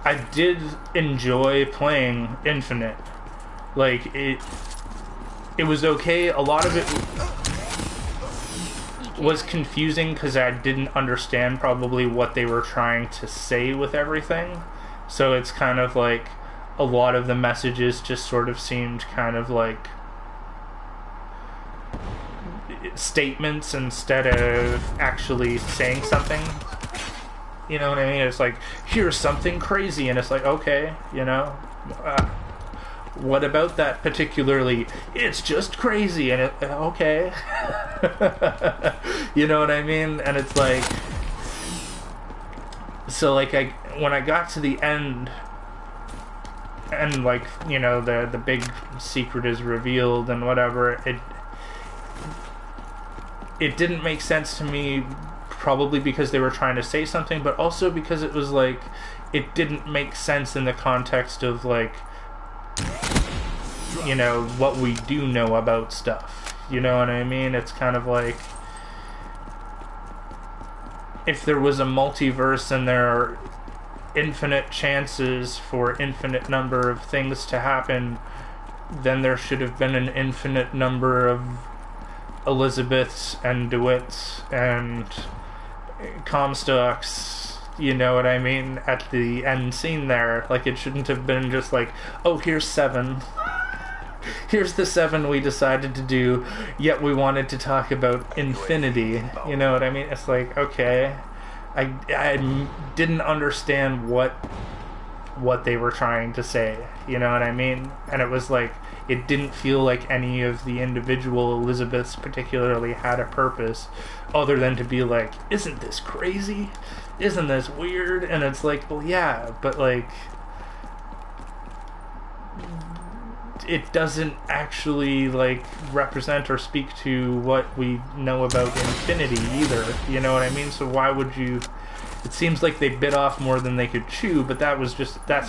I did enjoy playing Infinite. Like, it was okay. A lot of it was confusing because I didn't understand probably what they were trying to say with everything. So it's kind of like a lot of the messages just sort of seemed kind of like statements instead of actually saying something. You know what I mean? It's like, here's something crazy, and it's like, okay, you know, what about that particularly? It's just crazy, and okay. You know what I mean? And it's like, so like when I got to the end, and like, you know, the big secret is revealed and whatever, it didn't make sense to me, probably because they were trying to say something, but also because it was like, it didn't make sense in the context of like, you know, what we do know about stuff. You know what I mean? It's kind of like, if there was a multiverse and there are infinite chances for infinite number of things to happen, then there should have been an infinite number of Elizabeths and DeWitts and Comstocks, you know what I mean, at the end scene there. Like, it shouldn't have been just like, oh, here's 7. Here's the 7 we decided to do, yet we wanted to talk about infinity. You know what I mean? It's like, okay, I didn't understand what they were trying to say. You know what I mean? And it was like, it didn't feel like any of the individual Elizabeths particularly had a purpose other than to be like, isn't this crazy? Isn't this weird? And it's like, well, yeah, but like, it doesn't actually like represent or speak to what we know about infinity either. You know what I mean? So why would you? It seems like they bit off more than they could chew, but that's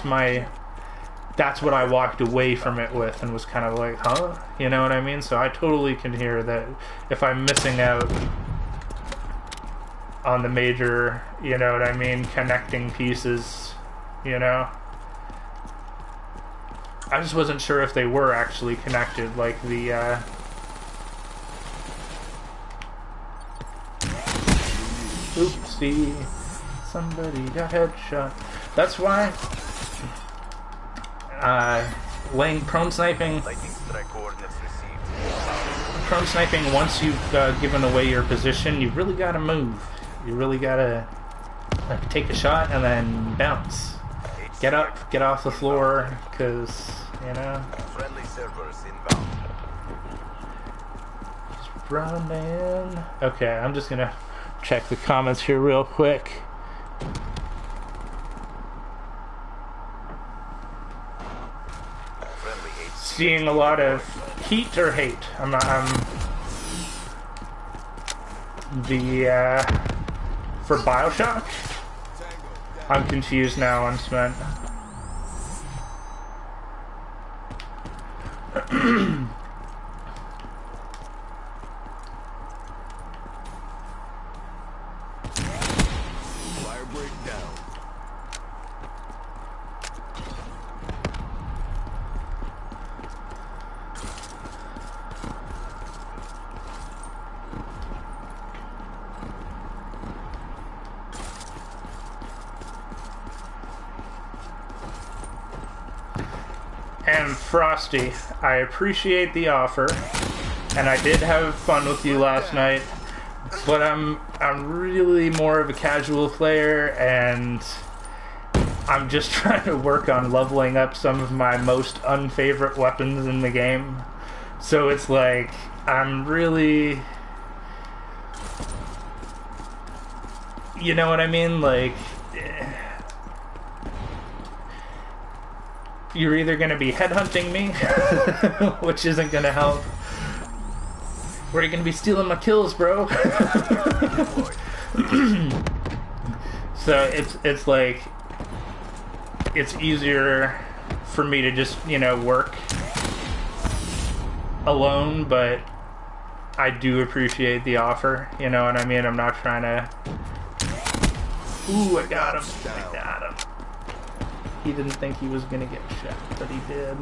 what I walked away from it with, and was kind of like, huh? You know what I mean? So I totally can hear that if I'm missing out on the major, you know what I mean, connecting pieces, you know? I just wasn't sure if they were actually connected, like the, oopsie, somebody got headshot. That's why, laying prone sniping, once you've given away your position, you really gotta move. You really gotta take a shot and then bounce. Get up, get off the floor, because, you know, just run in. Okay, I'm just gonna check the comments here real quick. Seeing a lot of heat or hate. For Bioshock? I'm confused now, Unspent. Fire break down. And Frosty, I appreciate the offer, and I did have fun with you last night, but I'm really more of a casual player, and I'm just trying to work on leveling up some of my most unfavorite weapons in the game. So it's like, I'm really... You know what I mean? Like... You're either going to be headhunting me, which isn't going to help, or you're going to be stealing my kills, bro. So it's like, it's easier for me to just, you know, work alone, but I do appreciate the offer, you know what I mean? I'm not trying to... Ooh, I got him. I got him. He didn't think he was gonna get shot, but he did.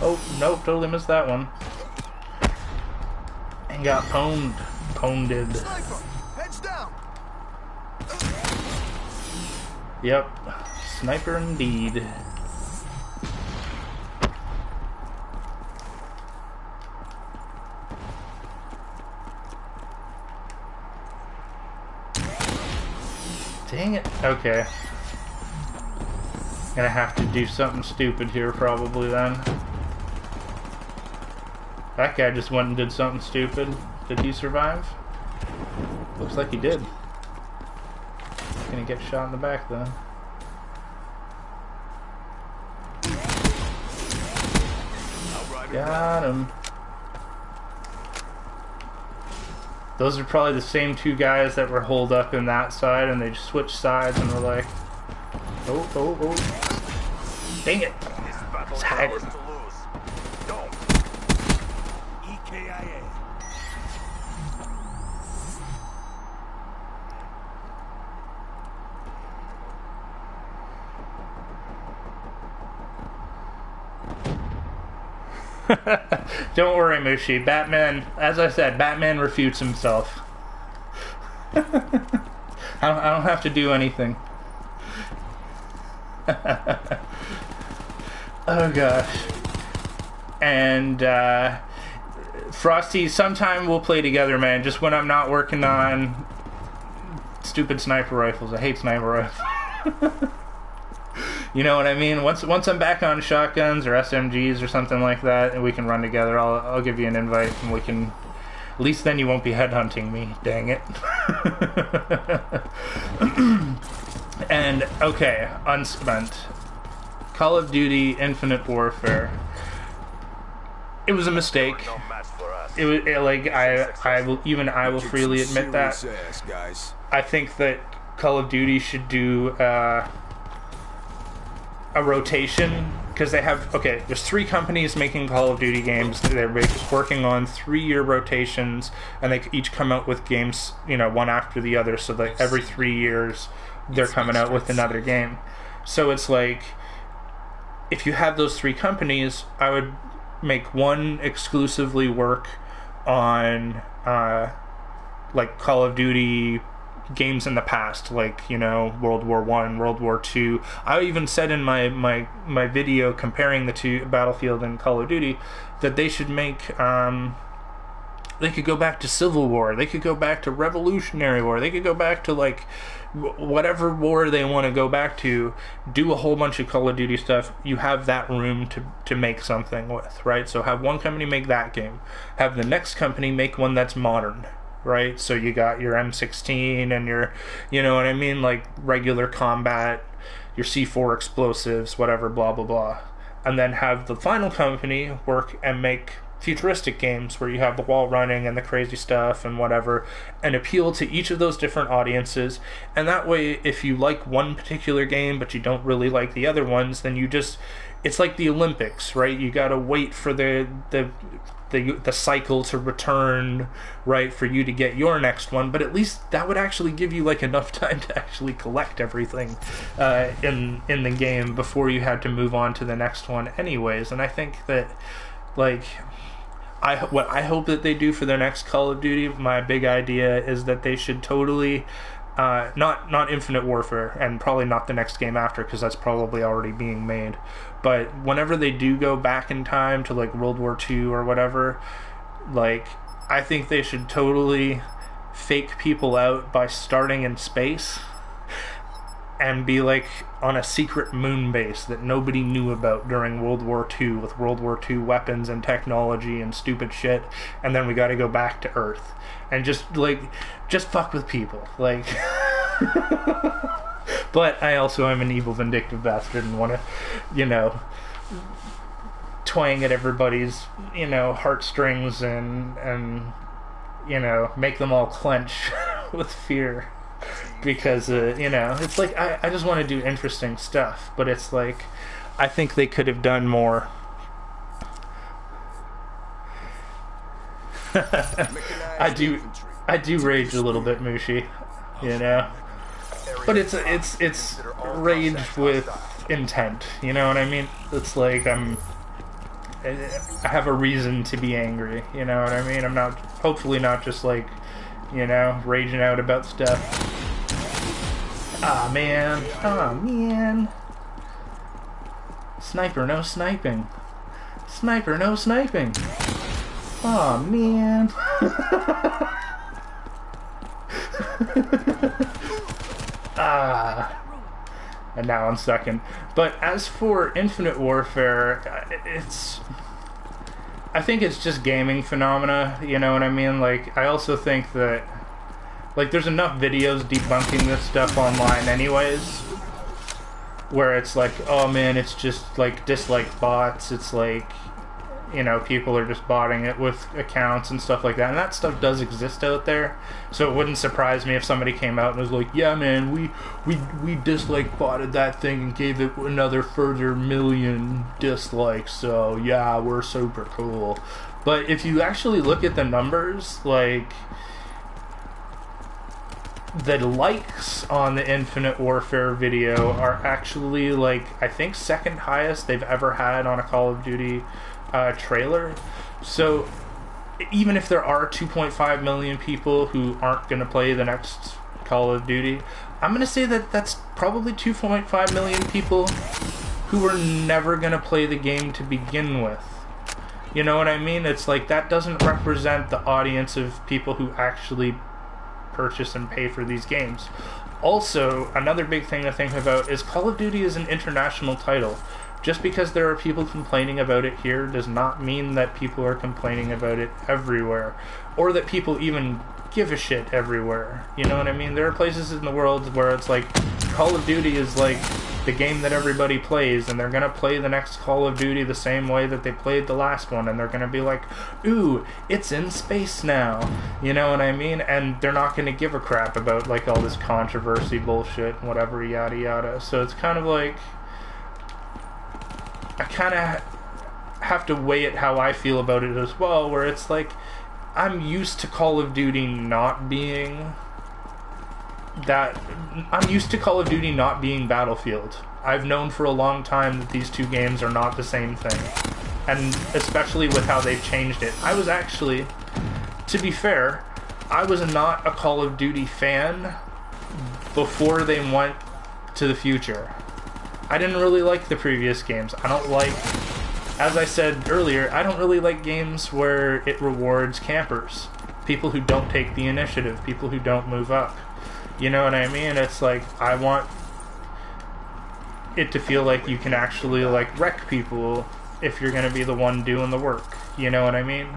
Oh, nope, totally missed that one. And got pwned. Pwned. Sniper, heads down. Yep. Sniper indeed. Dang it. Okay. Gonna have to do something stupid here probably then. That guy just went and did something stupid. Did he survive? Looks like he did. Gonna get shot in the back though. Got him. Those are probably the same two guys that were holed up in that side, and they just switched sides and were like, oh. Dang it. It's hiding. Don't worry, Mushi. Batman, as I said, Batman refutes himself. I don't have to do anything. Oh gosh. And Frosty, sometime we'll play together, man. Just when I'm not working on stupid sniper rifles. I hate sniper rifles. You know what I mean? Once I'm back on shotguns or SMGs or something like that, and we can run together, I'll give you an invite, and we can. At least then you won't be headhunting me. Dang it. And okay, unspent. Call of Duty Infinite Warfare. It was a mistake. It was I will freely admit that. I think that Call of Duty should do a rotation, because they have, okay, there's 3 companies making Call of Duty games. They're working on 3-year rotations, and they each come out with games, you know, one after the other, so that every 3 years they're coming out with another game. So it's like, if you have those 3 companies, I would make one exclusively work on like Call of Duty games in the past, like, you know, World War I, World War II. I even said in my video comparing the two, Battlefield and Call of Duty, that they should make, they could go back to Civil War, they could go back to Revolutionary War, they could go back to, like, whatever war they want to go back to, do a whole bunch of Call of Duty stuff. You have that room to make something with, right? So have one company make that game, have the next company make one that's modern, right? So you got your M16 and your, you know what I mean, like regular combat, your C4 explosives, whatever, blah blah blah. And then have the final company work and make futuristic games where you have the wall running and the crazy stuff and whatever, and appeal to each of those different audiences. And that way, if you like one particular game but you don't really like the other ones, then you just, it's like the Olympics, right? You gotta wait for the cycle to return, right, for you to get your next one. But at least that would actually give you like enough time to actually collect everything in the game before you had to move on to the next one anyways. And I think that, like, what I hope that they do for their next Call of Duty, my big idea is that they should totally Not Infinite Warfare, and probably not the next game after, because that's probably already being made. But whenever they do go back in time to like World War II or whatever, like I think they should totally fake people out by starting in space and be like on a secret moon base that nobody knew about during World War II, with World War II weapons and technology and stupid shit, and then we got to go back to Earth and just fuck with people, like. But I also am an evil, vindictive bastard and want to, you know, twang at everybody's, you know, heartstrings and you know, make them all clench with fear. Because, you know, it's like, I just want to do interesting stuff, but it's like, I think they could have done more. I do rage a little bit, Mushi, you know? But it's rage with intent, you know what I mean? It's like, I have a reason to be angry, you know what I mean? I'm not, hopefully not just like, you know, raging out about stuff. Ah, man. Ah, man. Sniper, no sniping. Sniper, no sniping. Aw, man. And now I'm second. But as for Infinite Warfare, I think it's just gaming phenomena, you know what I mean? Like, I also think that, like, there's enough videos debunking this stuff online anyways, where it's like, oh man, it's just like dislike bots, it's like, you know, people are just botting it with accounts and stuff like that, and that stuff does exist out there, so it wouldn't surprise me if somebody came out and was like, yeah man, we dislike botted that thing and gave it another further million dislikes, so yeah, we're super cool. But if you actually look at the numbers, like, the likes on the Infinite Warfare video are actually, like, I think second highest they've ever had on a Call of Duty trailer. So even if there are 2.5 million people who aren't going to play the next Call of Duty, I'm going to say that that's probably 2.5 million people who were never going to play the game to begin with. You know what I mean? It's like, that doesn't represent the audience of people who actually purchase and pay for these games. Also, another big thing to think about is Call of Duty is an international title. Just because there are people complaining about it here does not mean that people are complaining about it everywhere, or that people even give a shit everywhere. You know what I mean? There are places in the world where it's like, Call of Duty is like the game that everybody plays, and they're gonna play the next Call of Duty the same way that they played the last one, and they're gonna be like, ooh, it's in space now. You know what I mean? And they're not gonna give a crap about like all this controversy bullshit and whatever, yada yada. So it's kind of like, I kind of have to weigh it how I feel about it as well, where it's like, I'm used to Call of Duty not being that. I'm used to Call of Duty not being Battlefield. I've known for a long time that these two games are not the same thing, and especially with how they've changed it. I was actually, to be fair, I was not a Call of Duty fan before they went to the future. I didn't really like the previous games. I don't like, as I said earlier, I don't really like games where it rewards campers. People who don't take the initiative, people who don't move up. You know what I mean? It's like, I want it to feel like you can actually, like, wreck people if you're gonna be the one doing the work. You know what I mean?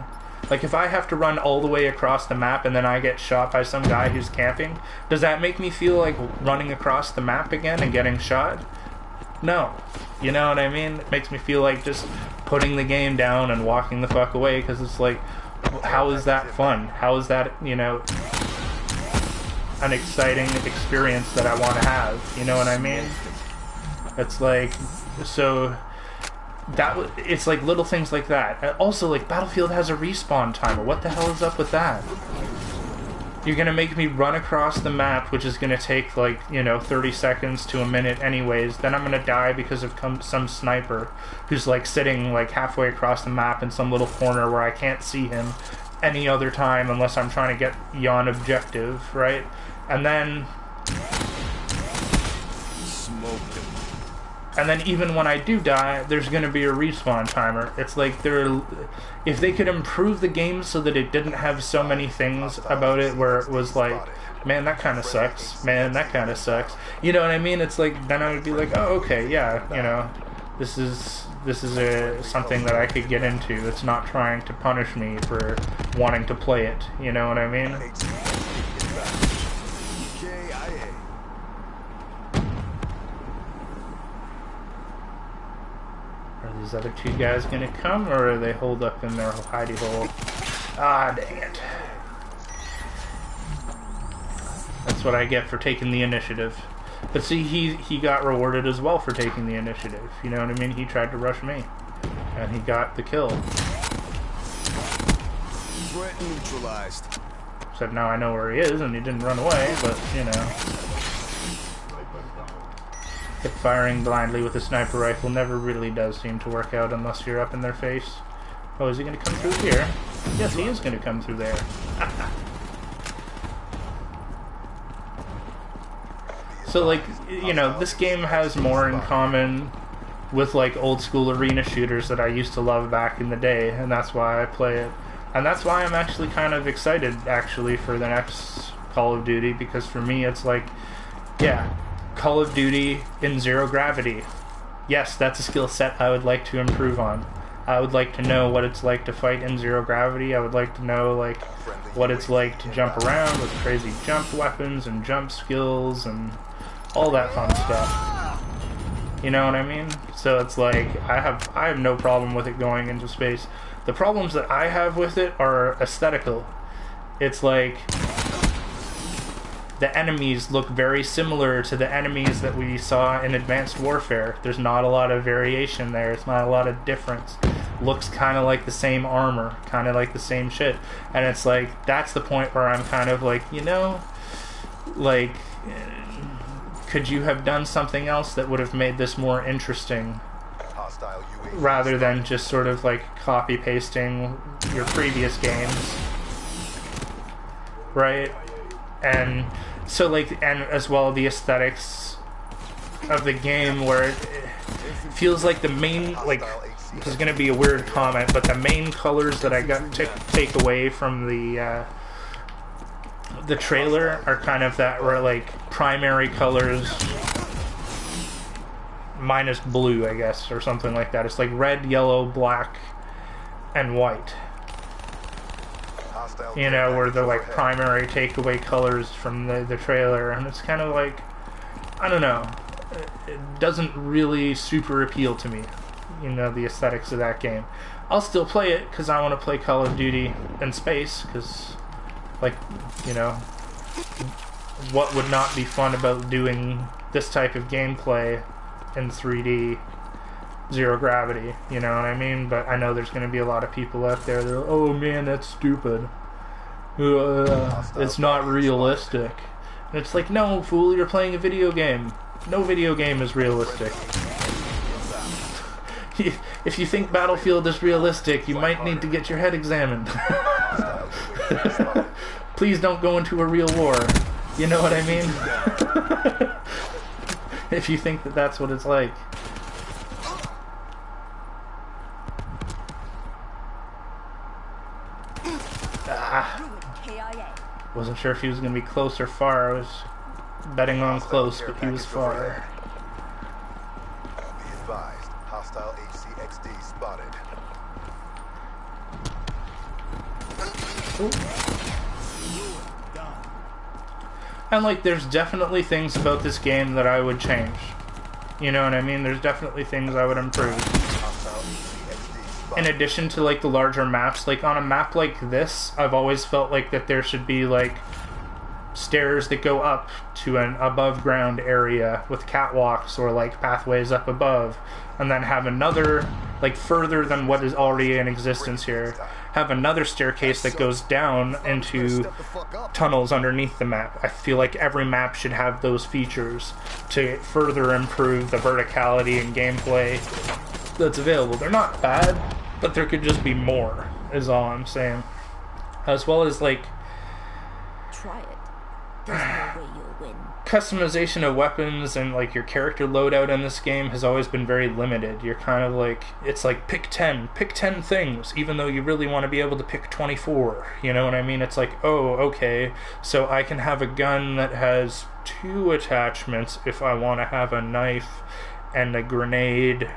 Like, if I have to run all the way across the map and then I get shot by some guy who's camping, does that make me feel like running across the map again and getting shot? No. You know what I mean? It makes me feel like just putting the game down and walking the fuck away, because it's like, how is that fun? How is that, you know, an exciting experience that I want to have? You know what I mean? It's like, so that it's like little things like that. Also, like, Battlefield has a respawn timer. What the hell is up with that? You're gonna make me run across the map, which is gonna take, like, you know, 30 seconds to a minute anyways. Then I'm gonna die because of some sniper who's, like, sitting, like, halfway across the map in some little corner where I can't see him any other time unless I'm trying to get yon objective, right? And then And then even when I do die, there's going to be a respawn timer. It's like if they could improve the game so that it didn't have so many things about it where it was like, man, that kind of sucks. Man, that kind of sucks. You know what I mean? It's like, then I would be like, oh, okay, yeah, you know, this is something that I could get into. It's not trying to punish me for wanting to play it. You know what I mean? Are these other two guys gonna come, or are they holed up in their hidey hole? Ah, dang it. That's what I get for taking the initiative. But see, he got rewarded as well for taking the initiative. You know what I mean? He tried to rush me, and he got the kill. Threat neutralized. Except now I know where he is, and he didn't run away, but, you know. Hip firing blindly with a sniper rifle never really does seem to work out unless you're up in their face. Oh, is he going to come through here? Yes, he is going to come through there. So, like, you know, this game has more in common with, like, old school arena shooters that I used to love back in the day, and that's why I play it. And that's why I'm actually kind of excited, actually, for the next Call of Duty, because for me it's like, yeah, Call of Duty in zero gravity. Yes, that's a skill set I would like to improve on. I would like to know what it's like to fight in zero gravity. I would like to know, like, what it's like to jump around with crazy jump weapons and jump skills and all that fun stuff. You know what I mean? So it's like, I have no problem with it going into space. The problems that I have with it are aesthetical. It's like, the enemies look very similar to the enemies that we saw in Advanced Warfare. There's not a lot of variation there. It's not a lot of difference. Looks kind of like the same armor, kind of like the same shit. And it's like, that's the point where I'm kind of like, you know, like, could you have done something else that would have made this more interesting? Rather than just sort of like copy pasting your previous games, right? And so, like, and as well the aesthetics of the game, where it feels like the main, like, this is gonna be a weird comment, but the main colors that I got to take away from the trailer are kind of that were like primary colors minus blue, I guess, or something like that. It's like red, yellow, black, and white. You know, were the like primary takeaway colors from the trailer, and it's kind of like, I don't know, it doesn't really super appeal to me, you know, the aesthetics of that game. I'll still play it because I want to play Call of Duty in space, because, like, you know, what would not be fun about doing this type of gameplay in 3D, zero gravity, you know what I mean? But I know there's going to be a lot of people out there that are, oh man, that's stupid. It's not realistic. And it's like, no, fool, you're playing a video game. No video game is realistic. If you think Battlefield is realistic, you might need to get your head examined. Please don't go into a real war. You know what I mean? If you think that that's what it's like. Wasn't sure if he was going to be close or far. I was betting on close, but he was far. Be advised, hostile HCXD spotted. And, like, there's definitely things about this game that I would change. You know what I mean? There's definitely things I would improve. In addition to, like, the larger maps, like, on a map like this, I've always felt like that there should be, like, stairs that go up to an above-ground area with catwalks or, like, pathways up above, and then have another, like, further than what is already in existence here, have another staircase that goes down into tunnels underneath the map. I feel like every map should have those features to further improve the verticality and gameplay that's available. They're not bad, but there could just be more, is all I'm saying. As well as, like, try it. There's no way you'll win. customization of weapons and like your character loadout in this game has always been very limited. You're kind of like, it's like pick 10 things, even though you really want to be able to pick 24. You know what I mean? It's like, oh, okay, so I can have a gun that has 2 attachments if I want to have a knife and a grenade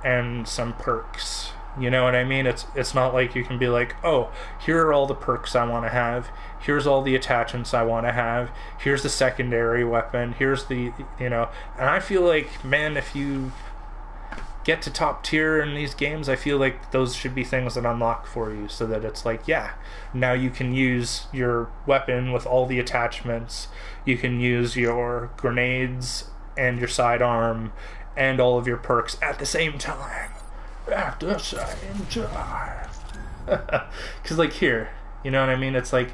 and some perks. You know what I mean? It's not like you can be like, oh, here are all the perks I want to have. Here's all the attachments I want to have. Here's the secondary weapon. Here's the, you know. And I feel like, man, if you get to top tier in these games, I feel like those should be things that unlock for you, so that it's like, yeah, now you can use your weapon with all the attachments. You can use your grenades and your sidearm and all of your perks at the same time. At the same time. Because, like, here, you know what I mean? It's like,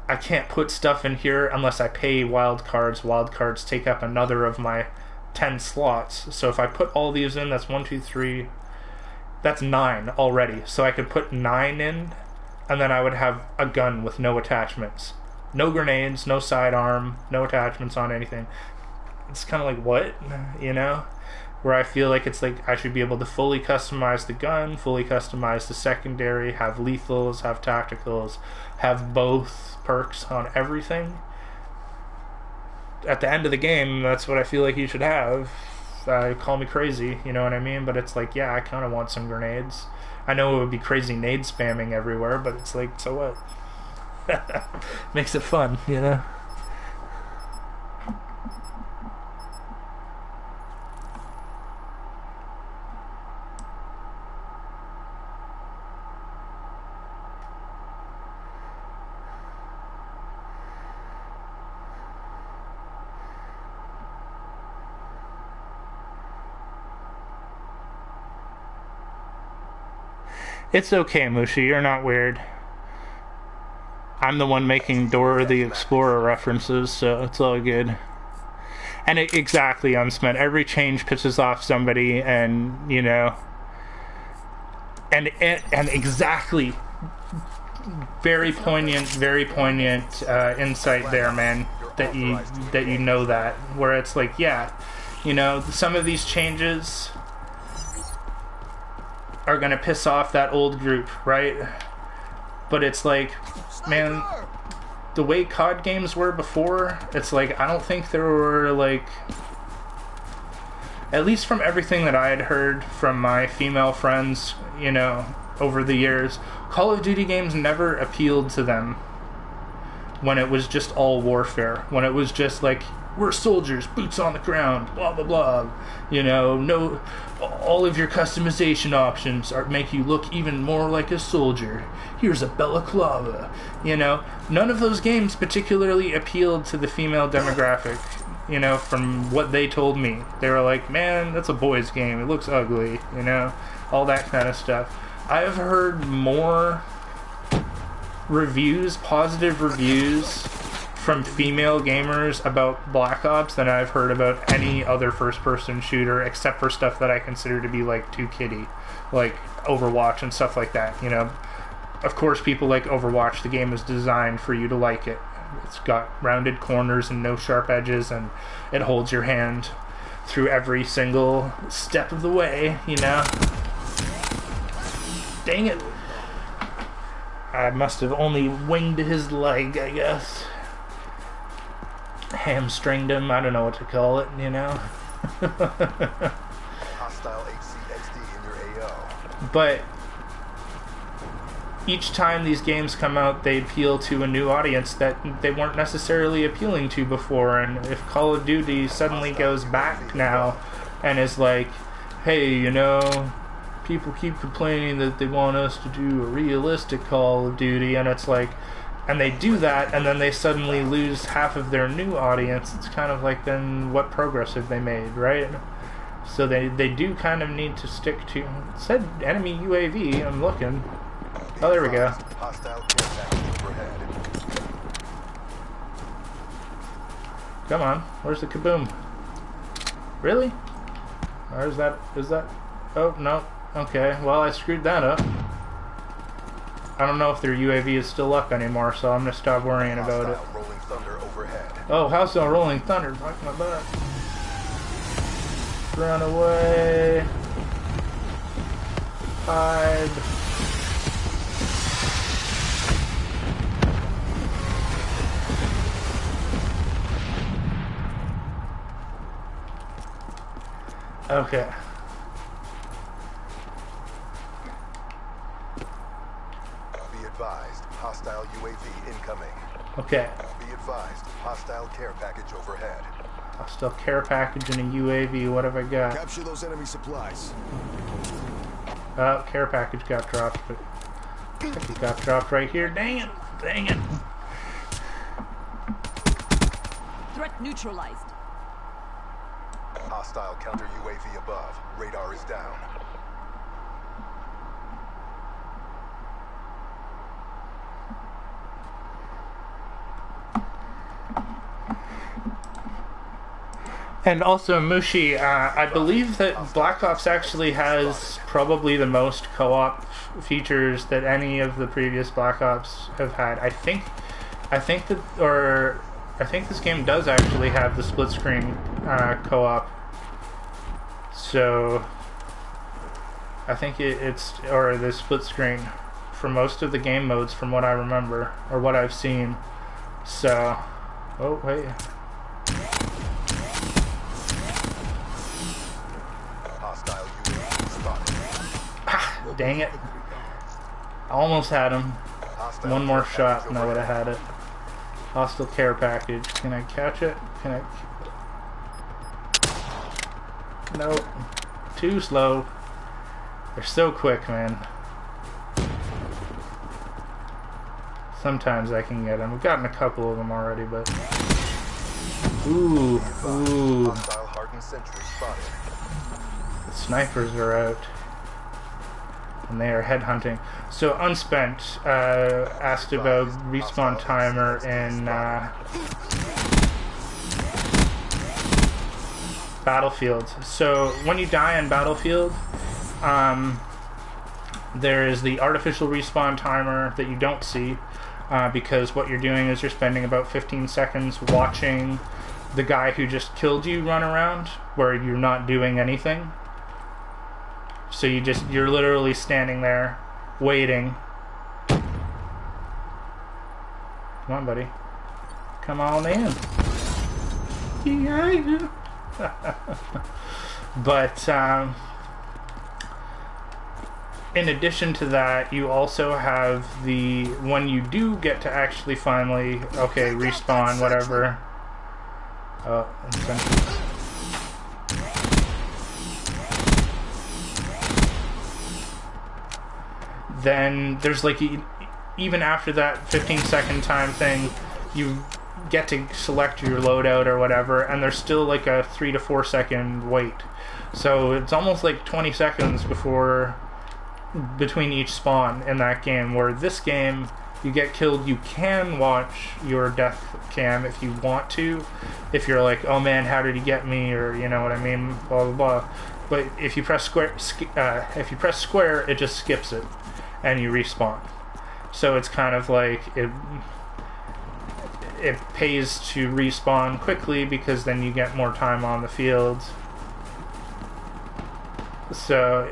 I can't put stuff in here unless I pay wild cards. Wild cards take up another of my 10 slots. So if I put all these in, that's 1, 2, 3. That's 9 already. So I could put 9 in, and then I would have a gun with no attachments. No grenades, no sidearm, no attachments on anything. It's kind of like, what? You know? Where I feel like it's like I should be able to fully customize the gun, fully customize the secondary, have lethals, have tacticals, have both perks on everything. At the end of the game, that's what I feel like you should have. Call me crazy, you know what I mean? But it's like, yeah, I kind of want some grenades. I know it would be crazy nade spamming everywhere, but it's like, so what? Makes it fun, you know? It's okay, Mushi, you're not weird. I'm the one making Dora the Explorer references, so it's all good. And exactly, Unspent. Every change pisses off somebody, and, you know... And exactly... Very poignant insight there, man. That you know that. Where it's like, yeah, you know, some of these changes are gonna piss off that old group, right? But it's like, man, the way COD games were before, it's like, I don't think there were, like, at least from everything that I had heard from my female friends, you know, over the years, Call of Duty games never appealed to them when it was just all warfare, when it was just like, we're soldiers, boots on the ground, blah blah blah, you know, no, all of your customization options make you look even more like a soldier. Here's a balaclava, you know. None of those games particularly appealed to the female demographic, you know, from what they told me. They were like, man, that's a boys game, it looks ugly, you know, all that kind of stuff. I've heard more reviews, positive reviews from female gamers about Black Ops than I've heard about any other first-person shooter, except for stuff that I consider to be, like, too kiddie, like Overwatch and stuff like that, you know. Of course, people like Overwatch. The game is designed for you to like it. It's got rounded corners and no sharp edges, and it holds your hand through every single step of the way, you know. Dang it. I must have only winged his leg, I guess. Hamstringed him, I don't know what to call it, you know. Hostile HCXD in your AO. But each time these games come out, they appeal to a new audience that they weren't necessarily appealing to before. And if Call of Duty suddenly goes back now and is like, hey, you know, people keep complaining that they want us to do a realistic Call of Duty, and it's like, and they do that, and then they suddenly lose half of their new audience, it's kind of like, then what progress have they made, right? So they do kind of need to stick to... It said enemy UAV, I'm looking. Oh, there we go. Hostile care package overhead. Come on, where's the kaboom? Really? Or is that... Oh, no. Okay, well, I screwed that up. I don't know if their UAV is still up anymore, so I'm gonna stop worrying about it. Hostile rolling thunder overhead. Oh, House of Rolling Thunder, fuck my butt. Run away. Hide. Okay. Be advised, hostile UAV incoming. Okay. Be advised, hostile care package overhead. Hostile care package and a UAV. What have I got? Capture those enemy supplies. Oh, care package got dropped, but it got dropped right here. Dang it! Dang it! Threat neutralized. Hostile counter UAV above. Radar is down. And also, Mushi, I believe that Black Ops actually has probably the most co-op features that any of the previous Black Ops have had. I think this game does actually have the split screen co-op. So I think it's the split screen for most of the game modes, from what I remember or what I've seen. So, oh wait. Dang it. I almost had him. One more shot and I would have had it. Hostile care package. Can I catch it? Can I... Nope. Too slow. They're so quick, man. Sometimes I can get them. We've gotten a couple of them already, but... Ooh. Ooh. The snipers are out. And they are headhunting. So Unspent asked about respawn timer in Battlefield. So when you die in Battlefield, there is the artificial respawn timer that you don't see, because what you're doing is you're spending about 15 seconds watching the guy who just killed you run around, where you're not doing anything. So you're literally standing there, waiting. Come on, buddy. Come on in. Yeah. But, in addition to that, you also have when you do get to actually finally, okay, respawn, whatever. Oh, then there's like, even after that 15-second time thing, you get to select your loadout or whatever, and there's still like a 3 to 4 second wait. So it's almost like 20 seconds between each spawn in that game, where this game, you get killed, you can watch your death cam if you want to, if you're like, oh man, how did he get me, or you know what I mean, blah blah blah. But if you press square, it just skips it and you respawn. So it's kind of like it pays to respawn quickly, because then you get more time on the field. So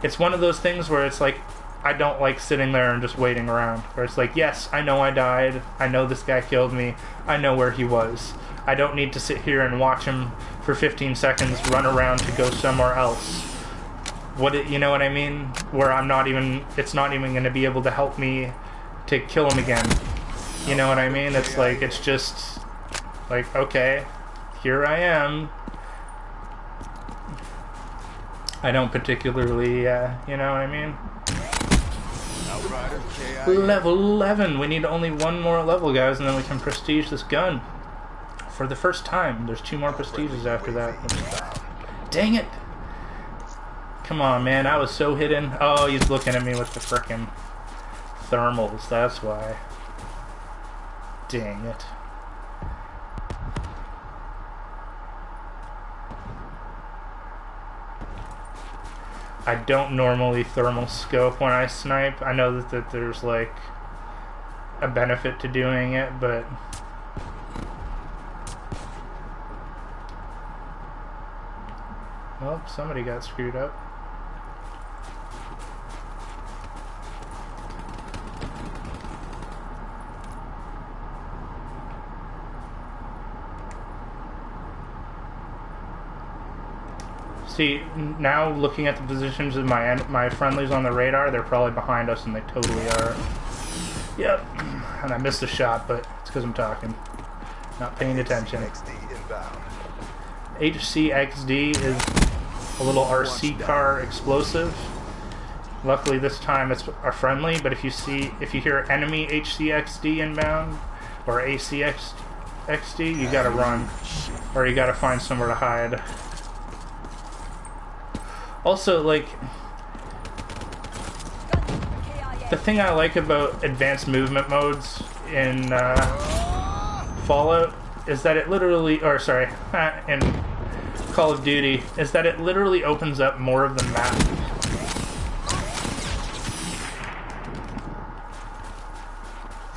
it's one of those things where it's like, I don't like sitting there and just waiting around, where it's like, yes, I know I died, I know this guy killed me, I know where he was. I don't need to sit here and watch him for 15 seconds run around to go somewhere else. You know what I mean? Where it's not even going to be able to help me to kill him again. You know what I mean? It's like, it's just like, okay, here I am. I don't particularly, you know what I mean? Level 11. We need only one more level, guys, and then we can prestige this gun. For the first time. There's 2 more prestiges after that. Dang it! Come on, man. I was so hidden. Oh, he's looking at me with the frickin' thermals. That's why. Dang it. I don't normally thermal scope when I snipe. I know that there's like a benefit to doing it, but Well, somebody got screwed up. See, now looking at the positions of my friendlies on the radar, they're probably behind us, and they totally are. Yep, and I missed a shot, but it's because I'm talking, not paying attention. HCXD is a little RC car explosive. Luckily this time it's a friendly, but if you hear enemy HCXD inbound or ACXD, you gotta run, or you gotta find somewhere to hide. Also, like, the thing I like about advanced movement modes in Fallout is that it literally, or sorry, in Call of Duty, is that it literally opens up more of the map.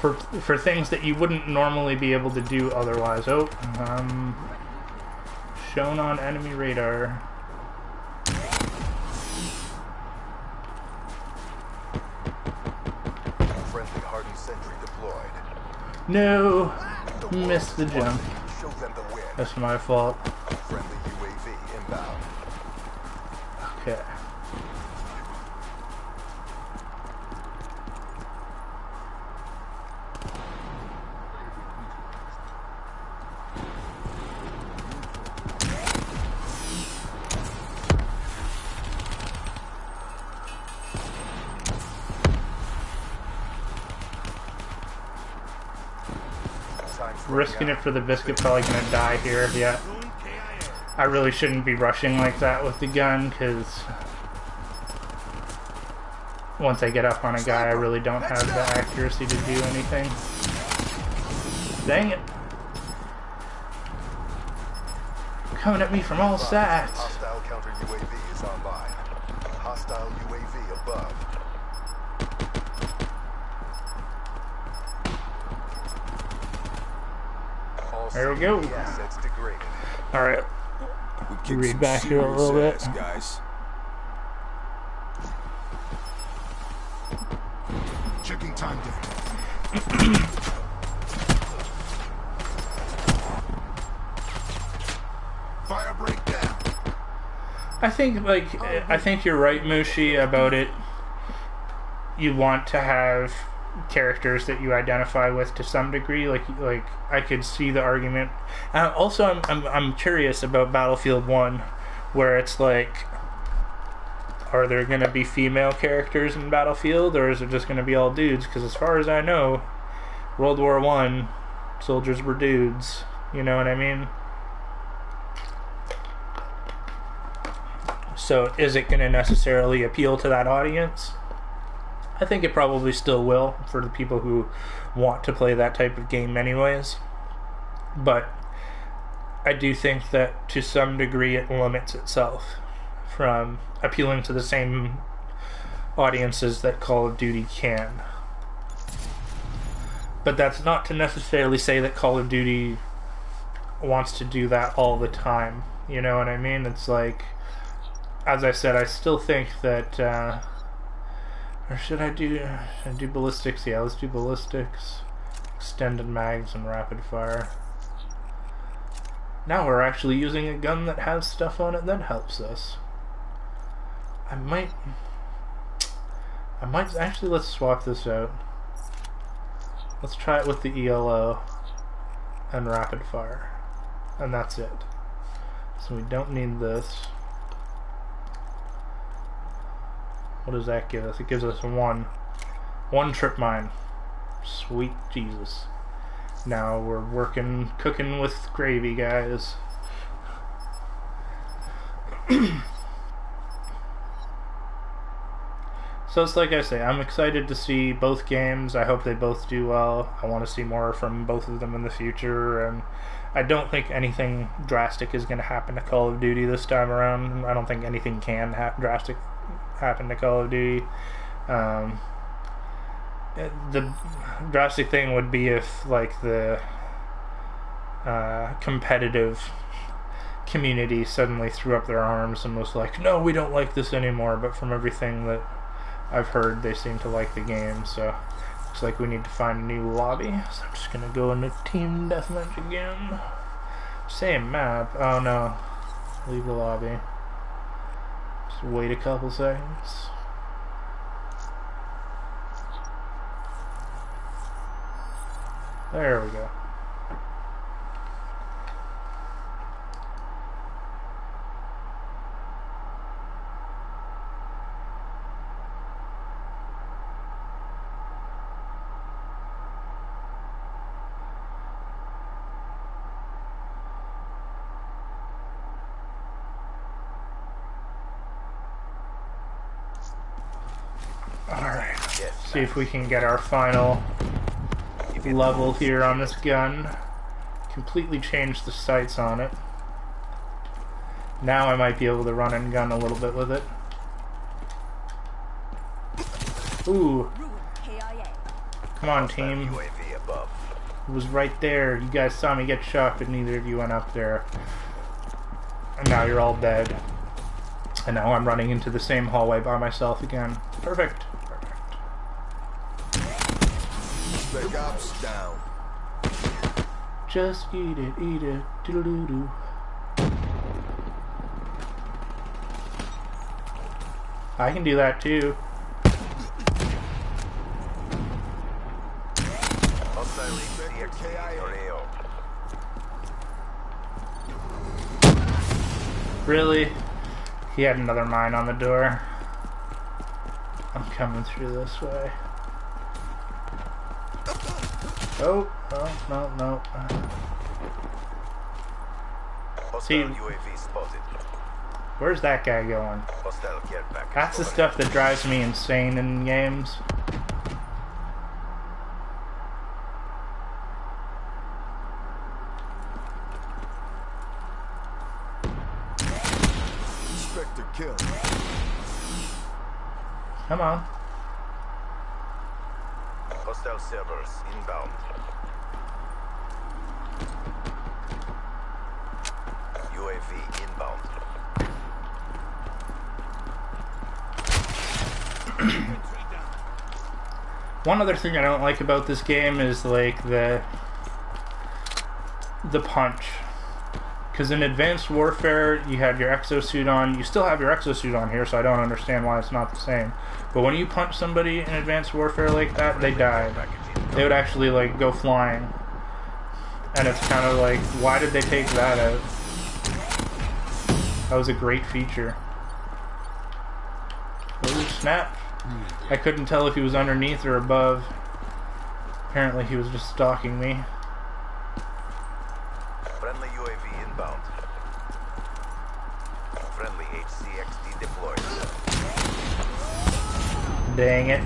For things that you wouldn't normally be able to do otherwise. Oh, shown on enemy radar. Friendly hardened sentry deployed. No, missed the jump. That's my fault. Friendly UAV inbound. Okay. Risking it for the biscuit, probably gonna die here. Yeah, I really shouldn't be rushing like that with the gun, because once I get up on a guy, I really don't have the accuracy to do anything. Dang it! Coming at me from all sides. Hostile counter UAV is online. Hostile UAV above. There we go. Alright. Read back here a little bit. Guys. Checking time data. Fire breakdown. I think you're right, Mushi, about it. You want to have characters that you identify with to some degree. Like I could see the argument. Also, I'm curious about Battlefield 1, where it's like, are there going to be female characters in Battlefield, or is it just going to be all dudes? Because as far as I know, World War I, soldiers were dudes. You know what I mean? So is it going to necessarily appeal to that audience? I think it probably still will, for the people who want to play that type of game anyways. But I do think that to some degree it limits itself from appealing to the same audiences that Call of Duty can. But that's not to necessarily say that Call of Duty wants to do that all the time. You know what I mean? It's like, as I said, I still think that or should I do ballistics? Yeah, let's do ballistics, extended mags, and rapid fire. Now we're actually using a gun that has stuff on it that helps us. I might actually, let's swap this out. Let's try it with the ELO and rapid fire, and that's it. So we don't need this. What does that give us? It gives us one trip mine. Sweet Jesus. Now we're cooking with gravy, guys. So it's like I say, I'm excited to see both games. I hope they both do well. I want to see more from both of them in the future, and I don't think anything drastic is going to happen to Call of Duty this time around. I don't think anything can drastic happen to Call of Duty. The drastic thing would be if, like, the competitive community suddenly threw up their arms and was like, no, we don't like this anymore. But from everything that I've heard, they seem to like the game, so looks like we need to find a new lobby. So I'm just gonna go into team deathmatch again. Same map. Oh no. Leave the lobby. Just wait a couple seconds. There we go. Alright, see if we can get our final level here on this gun. Completely changed the sights on it. Now I might be able to run and gun a little bit with it. Ooh. Come on, team. It was right there. You guys saw me get shot, but neither of you went up there. And now you're all dead. And now I'm running into the same hallway by myself again. Perfect. Spec ops down. Just eat it, doodle-doo-doo. I can do that too. Really? He had another mine on the door. I'm coming through this way. Oh, no, no. See, where's that guy going? That's the stuff that drives me insane in games. Inspector kill. Come on. Hostile servers inbound. UAV inbound. One other thing I don't like about this game is like the punch. Because in Advanced Warfare, you had your exosuit on. You still have your exosuit on here, so I don't understand why it's not the same. But when you punch somebody in Advanced Warfare like that, they die. They would actually like go flying. And it's kind of like, why did they take that out? That was a great feature. Oh, snap. I couldn't tell if he was underneath or above. Apparently he was just stalking me. Friendly UAV inbound. Friendly HCXD deployed. Dang it.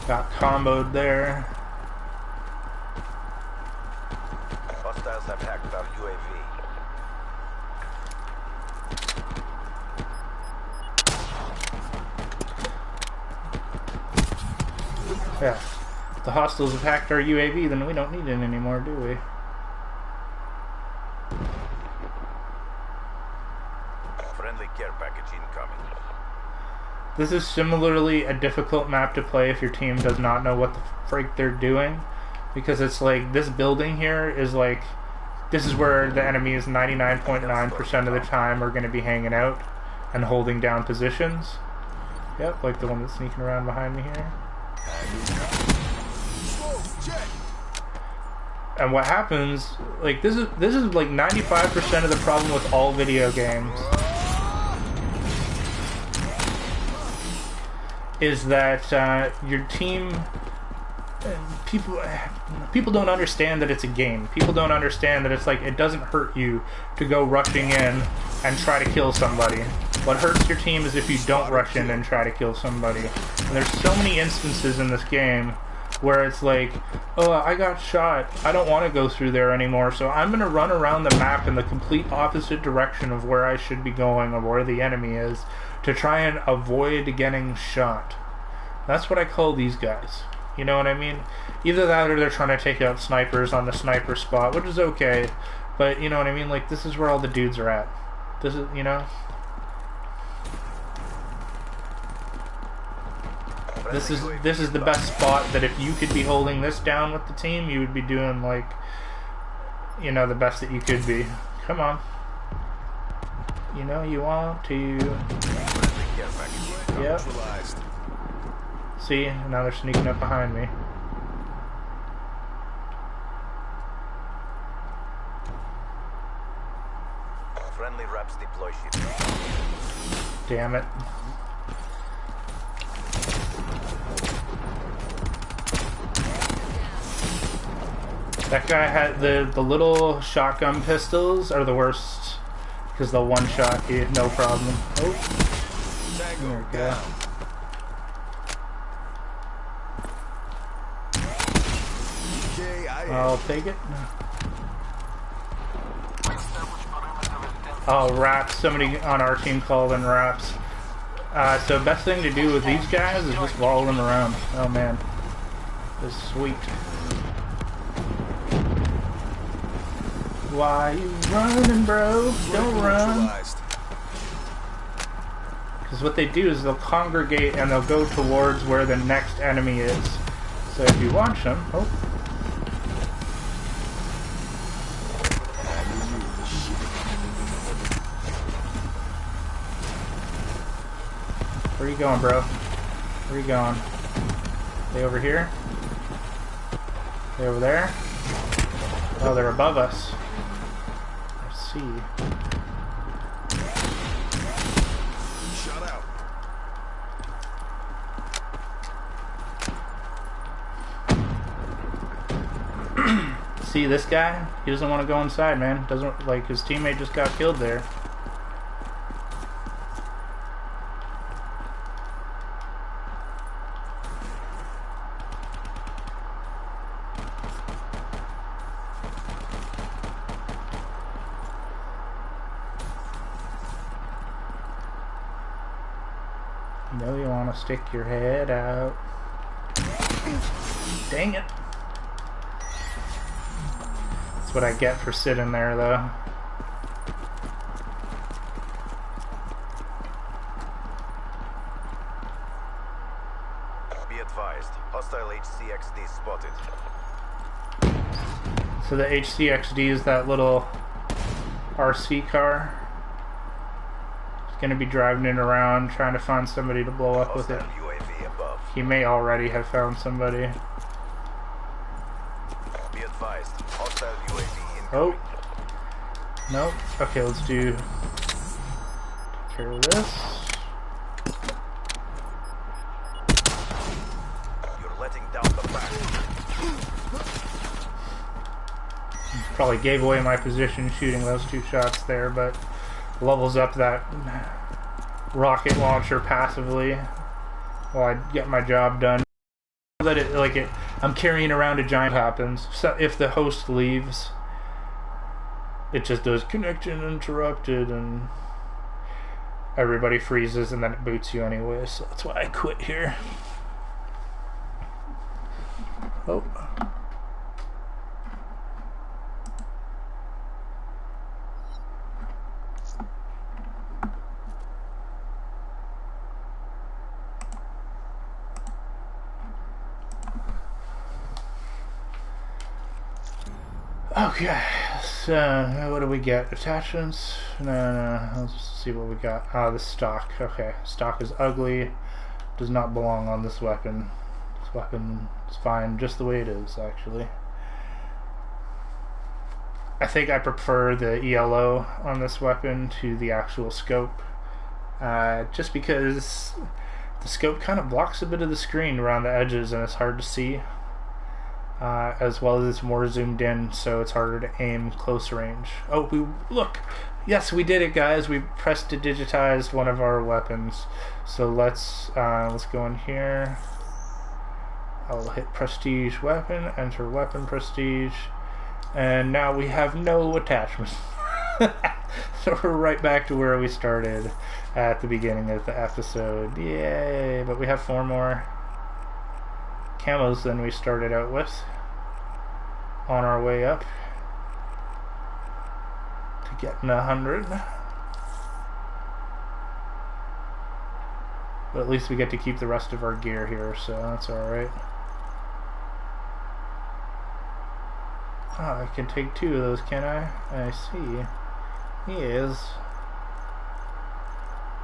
Got comboed there. Hostiles have hacked our UAV. Yeah. If the hostiles have hacked our UAV, then we don't need it anymore, do we? Friendly care package incoming. This is similarly a difficult map to play if your team does not know what the freak they're doing. Because it's like, this building here is like, this is where the enemies 99.9% of the time are going to be hanging out and holding down positions. Yep, like the one that's sneaking around behind me here. And what happens, like this is like 95% of the problem with all video games, is that your team, people don't understand that it's a game. People don't understand that it's like, it doesn't hurt you to go rushing in and try to kill somebody. What hurts your team is if you don't rush in and try to kill somebody. And there's so many instances in this game where it's like, oh, I got shot. I don't want to go through there anymore, so I'm going to run around the map in the complete opposite direction of where I should be going or where the enemy is to try and avoid getting shot. That's what I call these guys. You know what I mean? Either that or they're trying to take out snipers on the sniper spot, which is okay. But you know what I mean? Like, this is where all the dudes are at. This is, you know? This is the best spot that if you could be holding this down with the team, you would be doing, like, you know, the best that you could be. Come on. You know you want to. Yep. See, now they're sneaking up behind me. Friendly Raps deploy ship. Damn it. That guy had the little shotgun pistols are the worst because they'll one shot you, no problem. Oh, there we go. I'll take it. Oh, Raps. Somebody on our team called in Raps. So best thing to do with these guys is just follow them around. Oh man, this is sweet. Why you running, bro? Don't run. Because what they do is they'll congregate and they'll go towards where the next enemy is. So if you watch them, oh. Where you going, bro? Where you going? They over here? They over there? Oh, they're above us. Let's see. Shut out. See this guy? He doesn't want to go inside, man. Doesn't, like, his teammate just got killed there. You know you want to stick your head out. Dang it. That's what I get for sitting there, though. Be advised, hostile HCXD spotted. So the HCXD is that little RC car. It's going to be driving it around, trying to find somebody to blow up with it. UAV above. He may already have found somebody. Be advised, hostile UAV incoming. Oh. Nope. Okay, let's take care of this. You're letting down the back. Probably gave away my position shooting those two shots there, but levels up that rocket launcher passively while I get my job done. That it, like it, I'm carrying around a giant happens. So if the host leaves, it just does connection interrupted and everybody freezes and then it boots you anyway. So that's why I quit here. Oh. Okay, so what do we get? Attachments? No, let's just see what we got. Ah, the stock. Okay, stock is ugly. Does not belong on this weapon. This weapon is fine just the way it is, actually. I think I prefer the ELO on this weapon to the actual scope. Just because the scope kind of blocks a bit of the screen around the edges and it's hard to see. As well as it's more zoomed in, so it's harder to aim close range. Oh, look! Yes, we did it, guys. We prestidigitized one of our weapons. So let's go in here. I'll hit prestige weapon, enter weapon prestige, and now we have no attachments. So we're right back to where we started at the beginning of the episode. Yay! But we have 4 more camos than we started out with on our way up. Getting 100. But at least we get to keep the rest of our gear here, so that's alright. Oh, I can take 2 of those, can I? I see. Yes.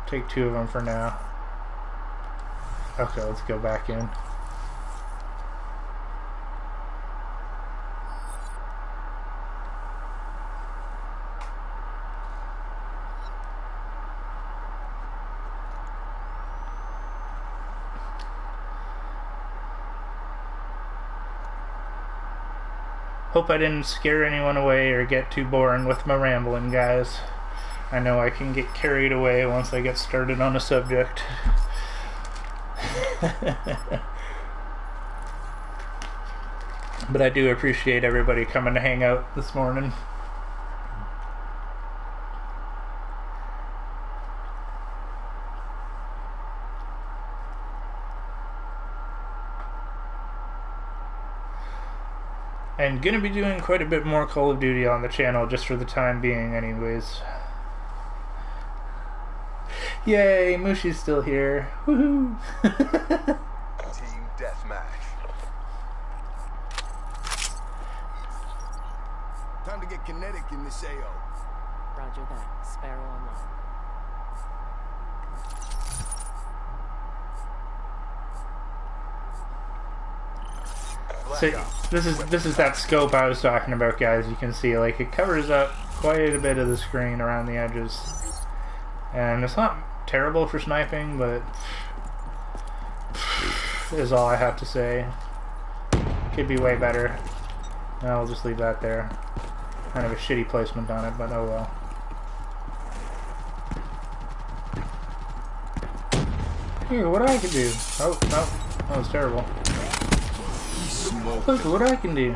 Take 2 of them for now. Okay, let's go back in. Hope I didn't scare anyone away or get too boring with my rambling, guys. I know I can get carried away once I get started on a subject. But I do appreciate everybody coming to hang out this morning. And gonna be doing quite a bit more Call of Duty on the channel just for the time being anyways. Yay, Mushi's still here. Woohoo! Team deathmatch. Time to get kinetic in this AO. Roger that. Sparrow online. So this is that scope I was talking about, guys. You can see, like, it covers up quite a bit of the screen around the edges, and it's not terrible for sniping, but is all I have to say. Could be way better. I'll just leave that there. Kind of a shitty placement on it, but oh well. Here, what I can do? Oh no, that was terrible. Look what I can do.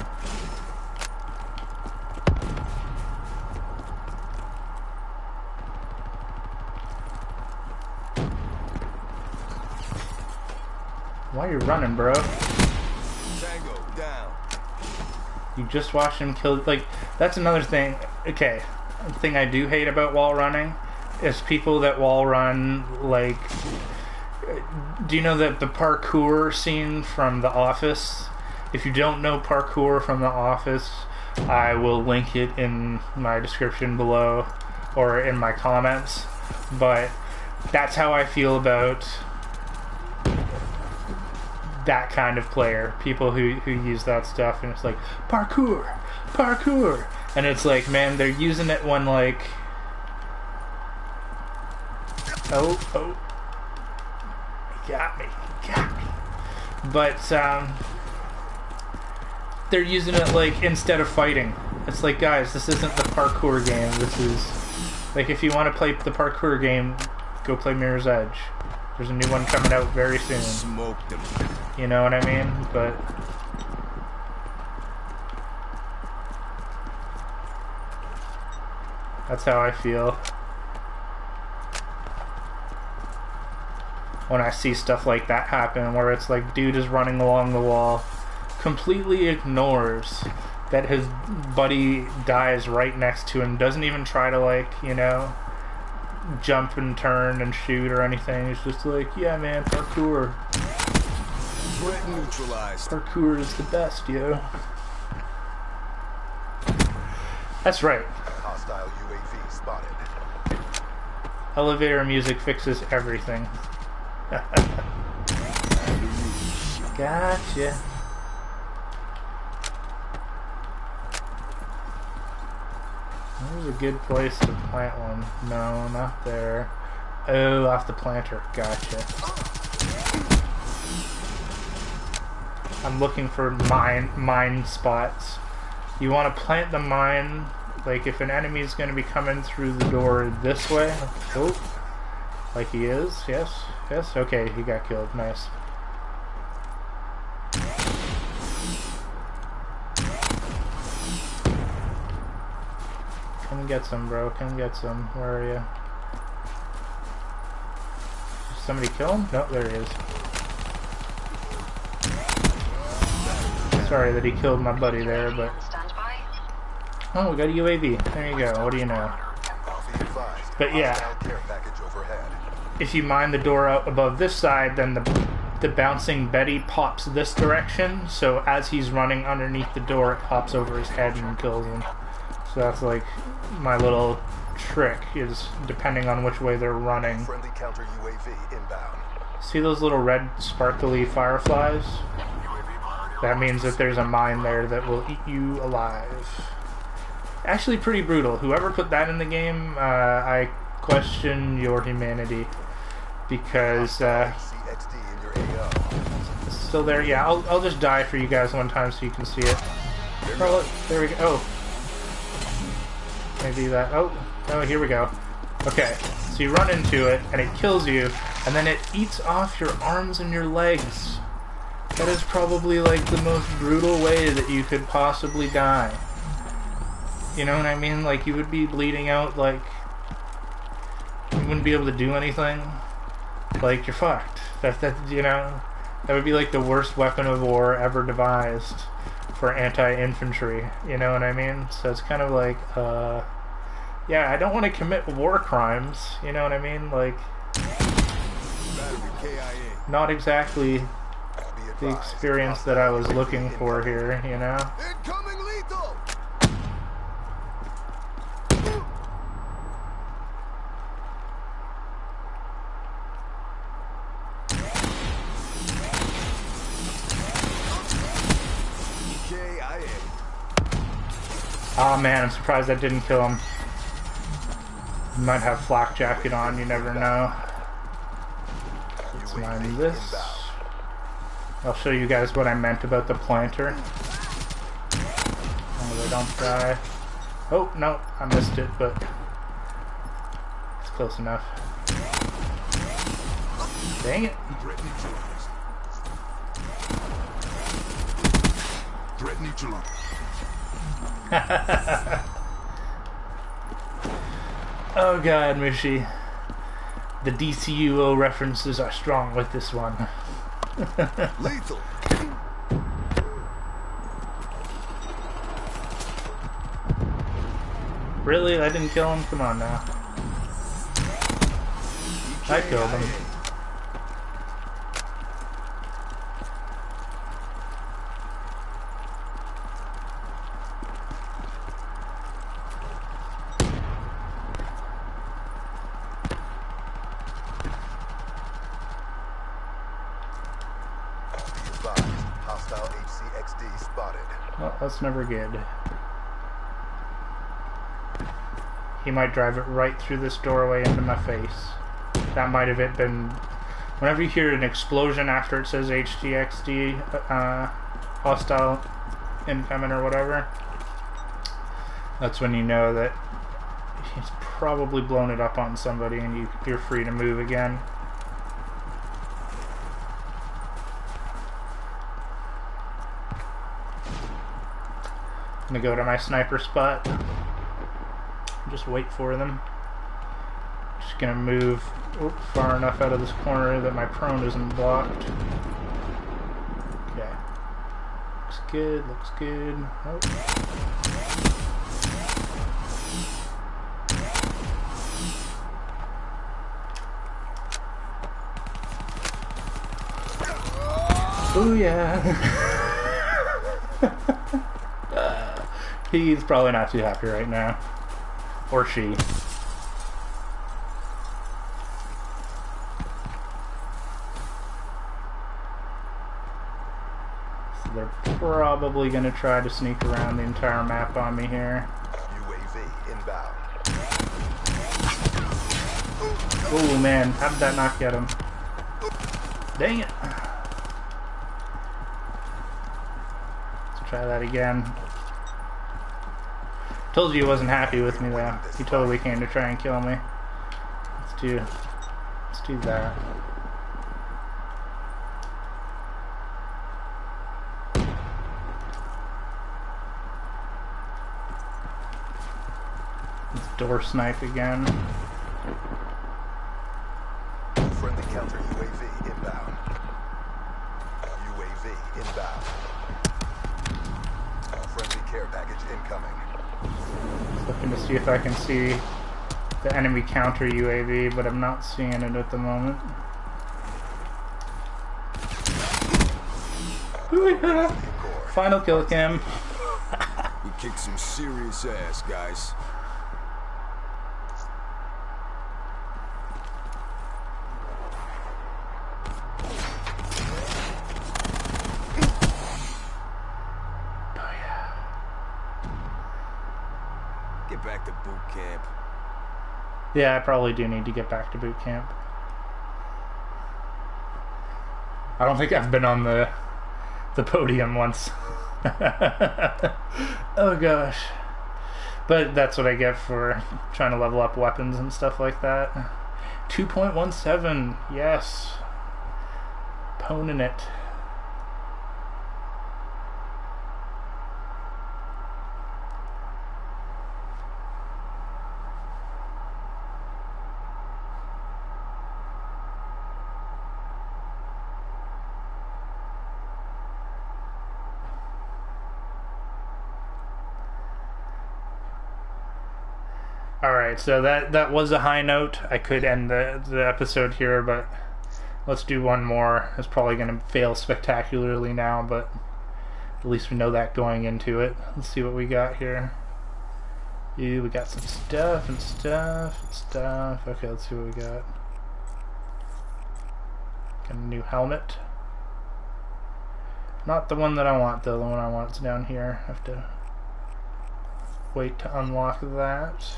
Why are you running, bro? Tango down. You just watched him kill. Like, that's another thing. Okay, the thing I do hate about wall running is people that wall run, like, do you know that the parkour scene from The Office? If you don't know parkour from The Office, I will link it in my description below or in my comments. But that's how I feel about that kind of player. People who use that stuff, and it's like, parkour, parkour. And it's like, man, they're using it when, like, oh, got me. But, they're using it, like, instead of fighting. It's like, guys, this isn't the parkour game. This is, like, if you want to play the parkour game, go play Mirror's Edge. There's a new one coming out very soon. Smoke them. You know what I mean? But that's how I feel when I see stuff like that happen, where it's like, dude is running along the wall, completely ignores that his buddy dies right next to him, doesn't even try to, like, you know, jump and turn and shoot or anything. It's just like, yeah, man, parkour. Threat neutralized. Parkour is the best, yo. That's right. Hostile UAV spotted. Elevator music fixes everything. Gotcha. There's a good place to plant one. No, not there. Oh, off the planter. Gotcha. I'm looking for mine spots. You want to plant the mine, like, if an enemy is going to be coming through the door this way. Oh, like he is. Yes. Okay, he got killed. Nice. Come get some, bro. Come get some. Where are you? Did somebody kill him? No, there he is. Sorry that he killed my buddy there, but... Oh, we got a UAV. There you go. What do you know? But yeah, Hostile care package overhead. if you mine the door out above this side, then the bouncing Betty pops this direction, so as he's running underneath the door, it pops over his head and kills him. So that's like my little trick, is depending on which way they're running. Friendly counter UAV inbound. See those little red sparkly fireflies? That means that there's a mine there that will eat you alive. Actually pretty brutal. Whoever put that in the game, I question your humanity. Because, CXD in your AO. it's still there. Yeah, I'll just die for you guys one time so you can see it. Oh, look, there we go. Oh. Maybe that. Oh, here we go. Okay, so you run into it, and it kills you, and then it eats off your arms and your legs. That is probably, like, the most brutal way that you could possibly die. You know what I mean? Like, you would be bleeding out, like, you wouldn't be able to do anything. Like, you're fucked. You know, that would be, like, the worst weapon of war ever devised for anti-infantry. You know what I mean? So it's kind of like, yeah, I don't want to commit war crimes. You know what I mean? Like, not exactly the experience that I was looking for here, you know? Incoming lethal! Oh man, I'm surprised that didn't kill him. He might have flak jacket on, you never know. Let's mine this. I'll show you guys what I meant about the planter. Oh, they don't die. Oh, no, I missed it, but it's close enough. Dang it. Threat neutralized. Oh god, Mushy. The DCUO references are strong with this one. Lethal! Really? I didn't kill him? Come on now. I killed him. Hostile HCXD spotted. Well, that's never good. He might drive it right through this doorway into my face. That might have been... Whenever you hear an explosion after it says HCXD, hostile incoming or whatever, that's when you know that he's probably blown it up on somebody and you're free to move again. I'm gonna go to my sniper spot. Just wait for them. Just gonna move far enough out of this corner that my prone isn't blocked. Okay. Looks good, looks good. Oh. Oh yeah. He's probably not too happy right now. Or she. So they're probably going to try to sneak around the entire map on me here. UAV inbound. Oh man, how did that not get him? Dang it. Let's try that again. Told you he wasn't happy with me though. He totally came to try and kill me. Let's do that. Let's door snipe again. Friendly counter UAV inbound. UAV inbound. Friendly care package incoming. Looking to see if I can see the enemy counter UAV, but I'm not seeing it at the moment. Final kill cam. We kicked some serious ass, guys. Get back to boot camp. Yeah, I probably do need to get back to boot camp. I don't think I've been on the podium once. Oh gosh. But that's what I get for trying to level up weapons and stuff like that. 2.17, yes. Poning it. Alright, so that was a high note. I could end the episode here, but let's do one more. It's probably going to fail spectacularly now, but at least we know that going into it. Let's see what we got here. We got some stuff and stuff and stuff. Okay, let's see what we got. Got a new helmet. Not the one that I want, though. The one I want is down here. I have to wait to unlock that.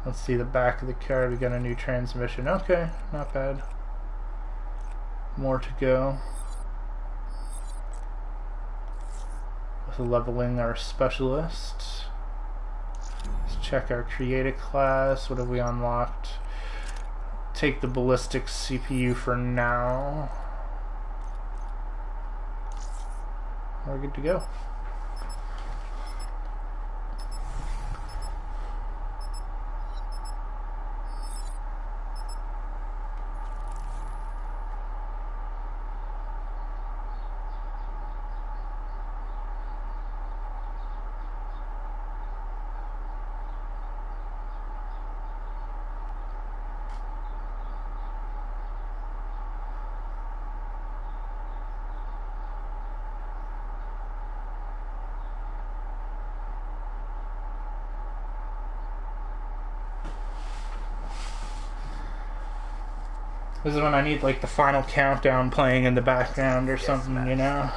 Let's see the back of the car. We got a new transmission. Okay, not bad. More to go. With leveling our specialists. Let's check our creative class. What have we unlocked? Take the ballistic CPU for now. We're good to go. This is when I need like the final countdown playing in the background or something, you know?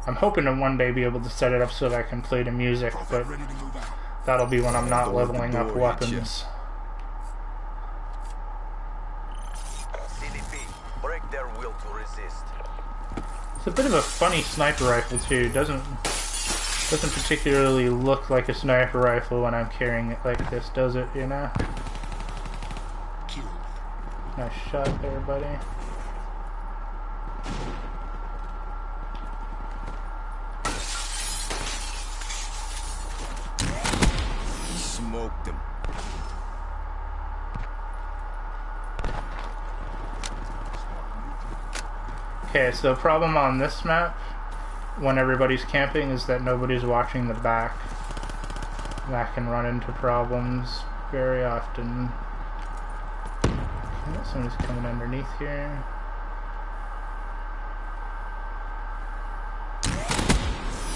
I'm hoping to one day be able to set it up so that I can play the music, but that'll be when I'm not leveling up weapons. CDP, break their will to resist. It's a bit of a funny sniper rifle too. Doesn't particularly look like a sniper rifle when I'm carrying it like this, does it, you know? Nice shot there, buddy. Smoked him. Okay, so the problem on this map, when everybody's camping, is that nobody's watching the back. That can run into problems very often. Somebody's coming underneath here.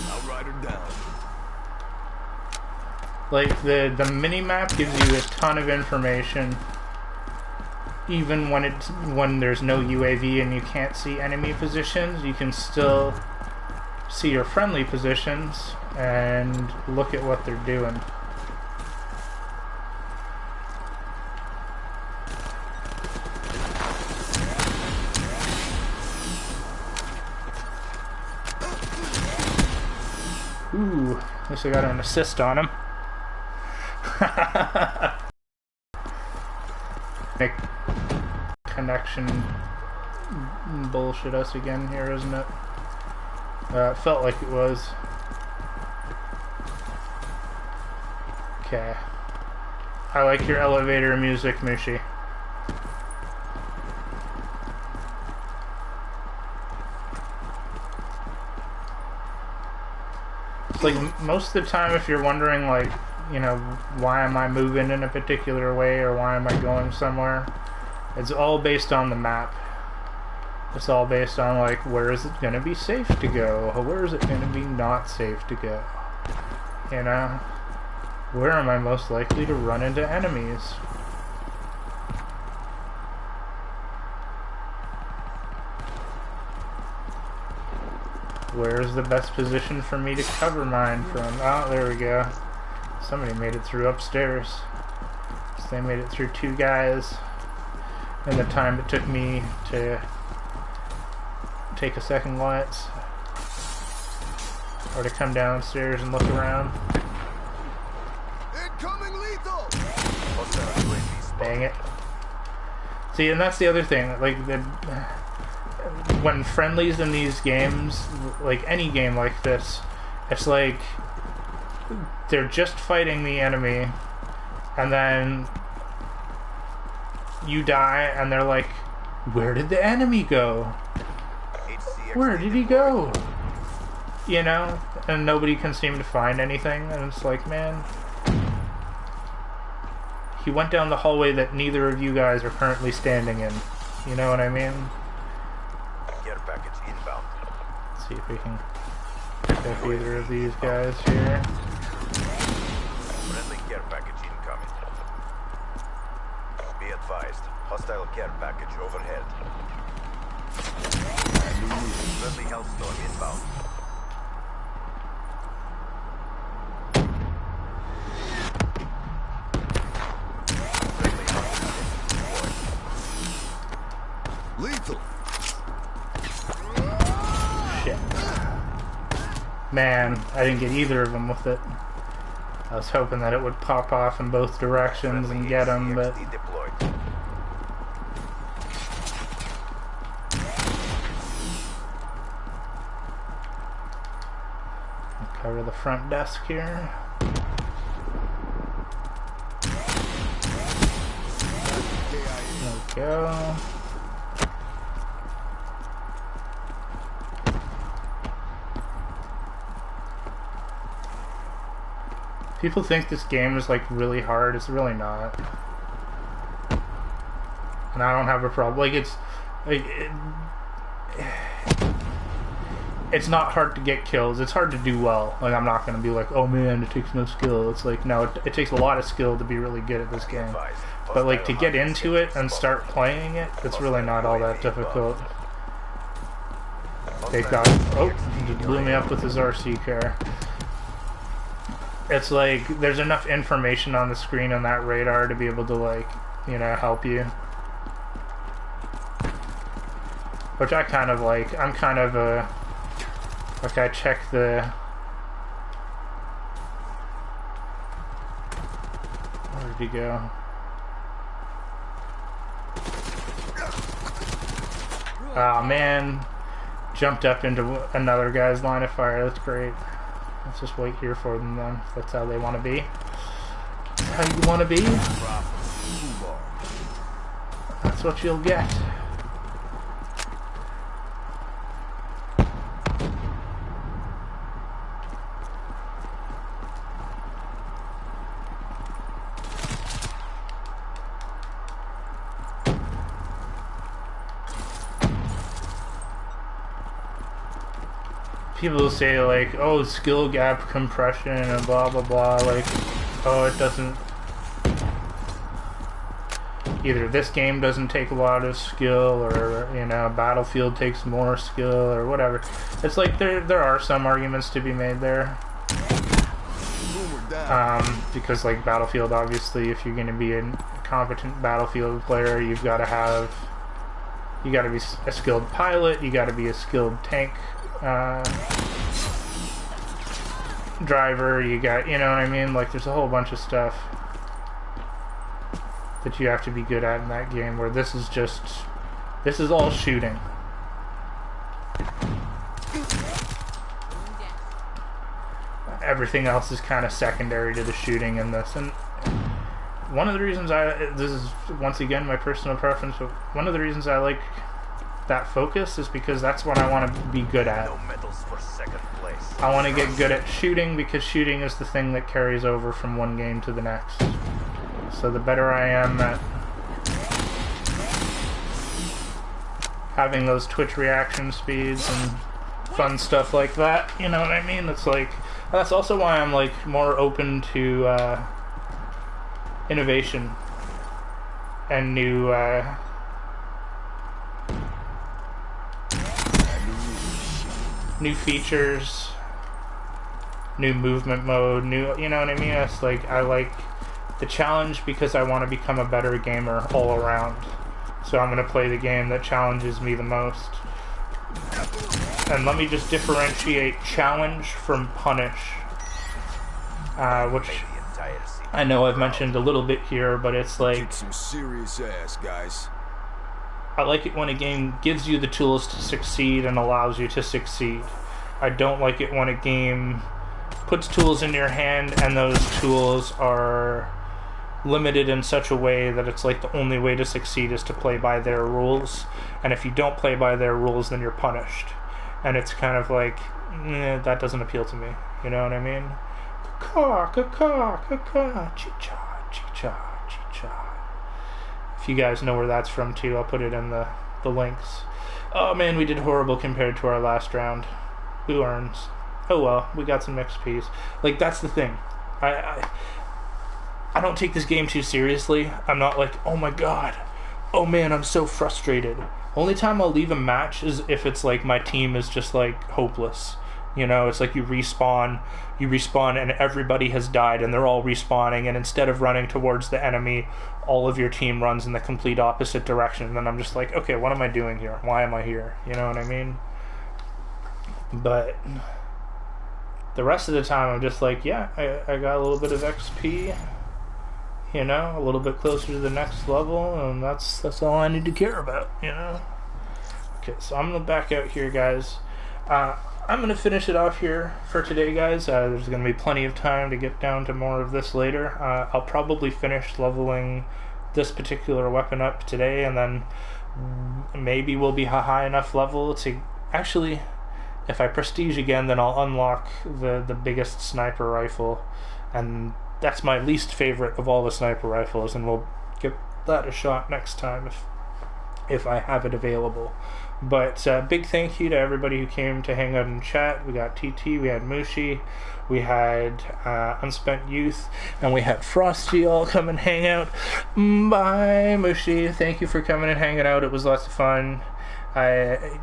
I'll ride her down. Like the mini map gives you a ton of information, even when there's no UAV and you can't see enemy positions. You can still see your friendly positions and look at what they're doing. Ooh, at least I got an assist on him. Make connection bullshit us again here, isn't it? It felt like it was. Okay. I like your elevator music, Mushi. It's like most of the time, if you're wondering like you know, why am I moving in a particular way or why am I going somewhere. It's all based on the map. It's all based on, like, where is it going to be safe to go? Where is it going to be not safe to go? You know? Where am I most likely to run into enemies? Where's the best position for me to cover mine from? Oh, there we go. Somebody made it through upstairs. So they made it through 2 guys in the time it took me to take a second glance. Or to come downstairs and look around. Incoming lethal! Dang it. See, and that's the other thing. Like, when friendlies in these games, like any game like this, it's like they're just fighting the enemy and then you die and they're like, where did the enemy go? Where did he go? You know? And nobody can seem to find anything, and it's like, man, he went down the hallway that neither of you guys are currently standing in. You know what I mean? Care package inbound. Let's see if we can pick up either of these guys here. Friendly care package incoming. Be advised, hostile care package overhead. Friendly hellstorm inbound. Lethal! Shit. Man, I didn't get either of them with it. I was hoping that it would pop off in both directions and get them, but... Deployed. Cover the front desk here. There we go. People think this game is like really hard. It's really not. And I don't have a problem. Like it's not hard to get kills. It's hard to do well. Like, I'm not going to be like, oh man, it takes no skill. It's like, no, it takes a lot of skill to be really good at this game. But like, to get into it and start playing it, it's really not all that difficult. They got, oh, he blew me up with his RC car. It's like, there's enough information on the screen on that radar to be able to, like, you know, help you. Which I kind of like. I'm kind of a... Like, I check the... Where did he go? Oh man, jumped up into another guy's line of fire. That's great. Let's just wait here for them then, if that's how they want to be. That's how you want to be? That's what you'll get. People say like, oh, skill gap compression and blah blah blah, like, oh, it doesn't, either this game doesn't take a lot of skill, or, you know, Battlefield takes more skill, or whatever. It's like, there are some arguments to be made there. Because like Battlefield, obviously, if you're going to be a competent Battlefield player, you've got to have, you got to be a skilled pilot, you got to be a skilled tank driver, you got, you know what I mean? Like, there's a whole bunch of stuff that you have to be good at in that game, where this is just, this is all shooting. Everything else is kind of secondary to the shooting in this. And one of the reasons this is once again my personal preference, but one of the reasons I like that focus is because that's what I want to be good at. No medals for second place. I want to get good at shooting, because shooting is the thing that carries over from one game to the next. So the better I am at having those Twitch reaction speeds and fun stuff like that, you know what I mean? It's like, that's also why I'm like more open to innovation and new features, new movement mode, new, you know what I mean? It's like, I like the challenge because I want to become a better gamer all around. So I'm going to play the game that challenges me the most. And let me just differentiate challenge from punish, which I know I've mentioned a little bit here, but it's like, Kick some serious ass, guys. I like it when a game gives you the tools to succeed and allows you to succeed. I don't like it when a game puts tools in your hand and those tools are limited in such a way that it's like the only way to succeed is to play by their rules, and if you don't play by their rules then you're punished, and it's kind of like, that doesn't appeal to me, you know what I mean? Chicha, chicha, chicha. If you guys know where that's from too, I'll put it in the links. Oh man, we did horrible compared to our last round. Who earns? Oh well, we got some XPs. Like, that's the thing. I don't take this game too seriously. I'm not like, oh my god, oh man, I'm so frustrated. Only time I'll leave a match is if it's like my team is just like hopeless. You know, it's like you respawn and everybody has died and they're all respawning, and instead of running towards the enemy, all of your team runs in the complete opposite direction. And then I'm just like, okay, what am I doing here? Why am I here? You know what I mean? But the rest of the time I'm just like, yeah, I got a little bit of XP, you know, a little bit closer to the next level, and that's all I need to care about, you know? Okay, so I'm gonna back out here, guys. I'm gonna finish it off here for today, guys. There's gonna be plenty of time to get down to more of this later. I'll probably finish leveling this particular weapon up today, and then maybe we'll be a high enough level to actually, if I prestige again, then I'll unlock the biggest sniper rifle, and that's my least favorite of all the sniper rifles, and we'll give that a shot next time if I have it available. But big thank you to everybody who came to hang out and chat. We got TT, we had Mushi, we had Unspent Youth, and we had Frosty all come and hang out. Bye, Mushi. Thank you for coming and hanging out. It was lots of fun.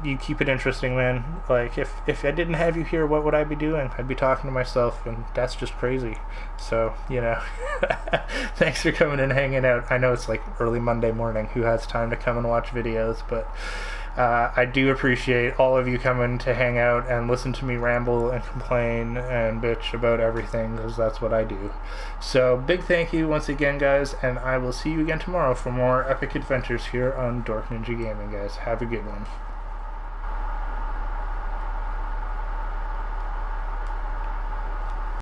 You keep it interesting, man. Like, if I didn't have you here, what would I be doing? I'd be talking to myself, and that's just crazy. So, you know, thanks for coming and hanging out. I know it's like early Monday morning. Who has time to come and watch videos? But I do appreciate all of you coming to hang out and listen to me ramble and complain and bitch about everything, because that's what I do. So, big thank you once again, guys, and I will see you again tomorrow for more epic adventures here on Dork Ninja Gaming, guys. Have a good one.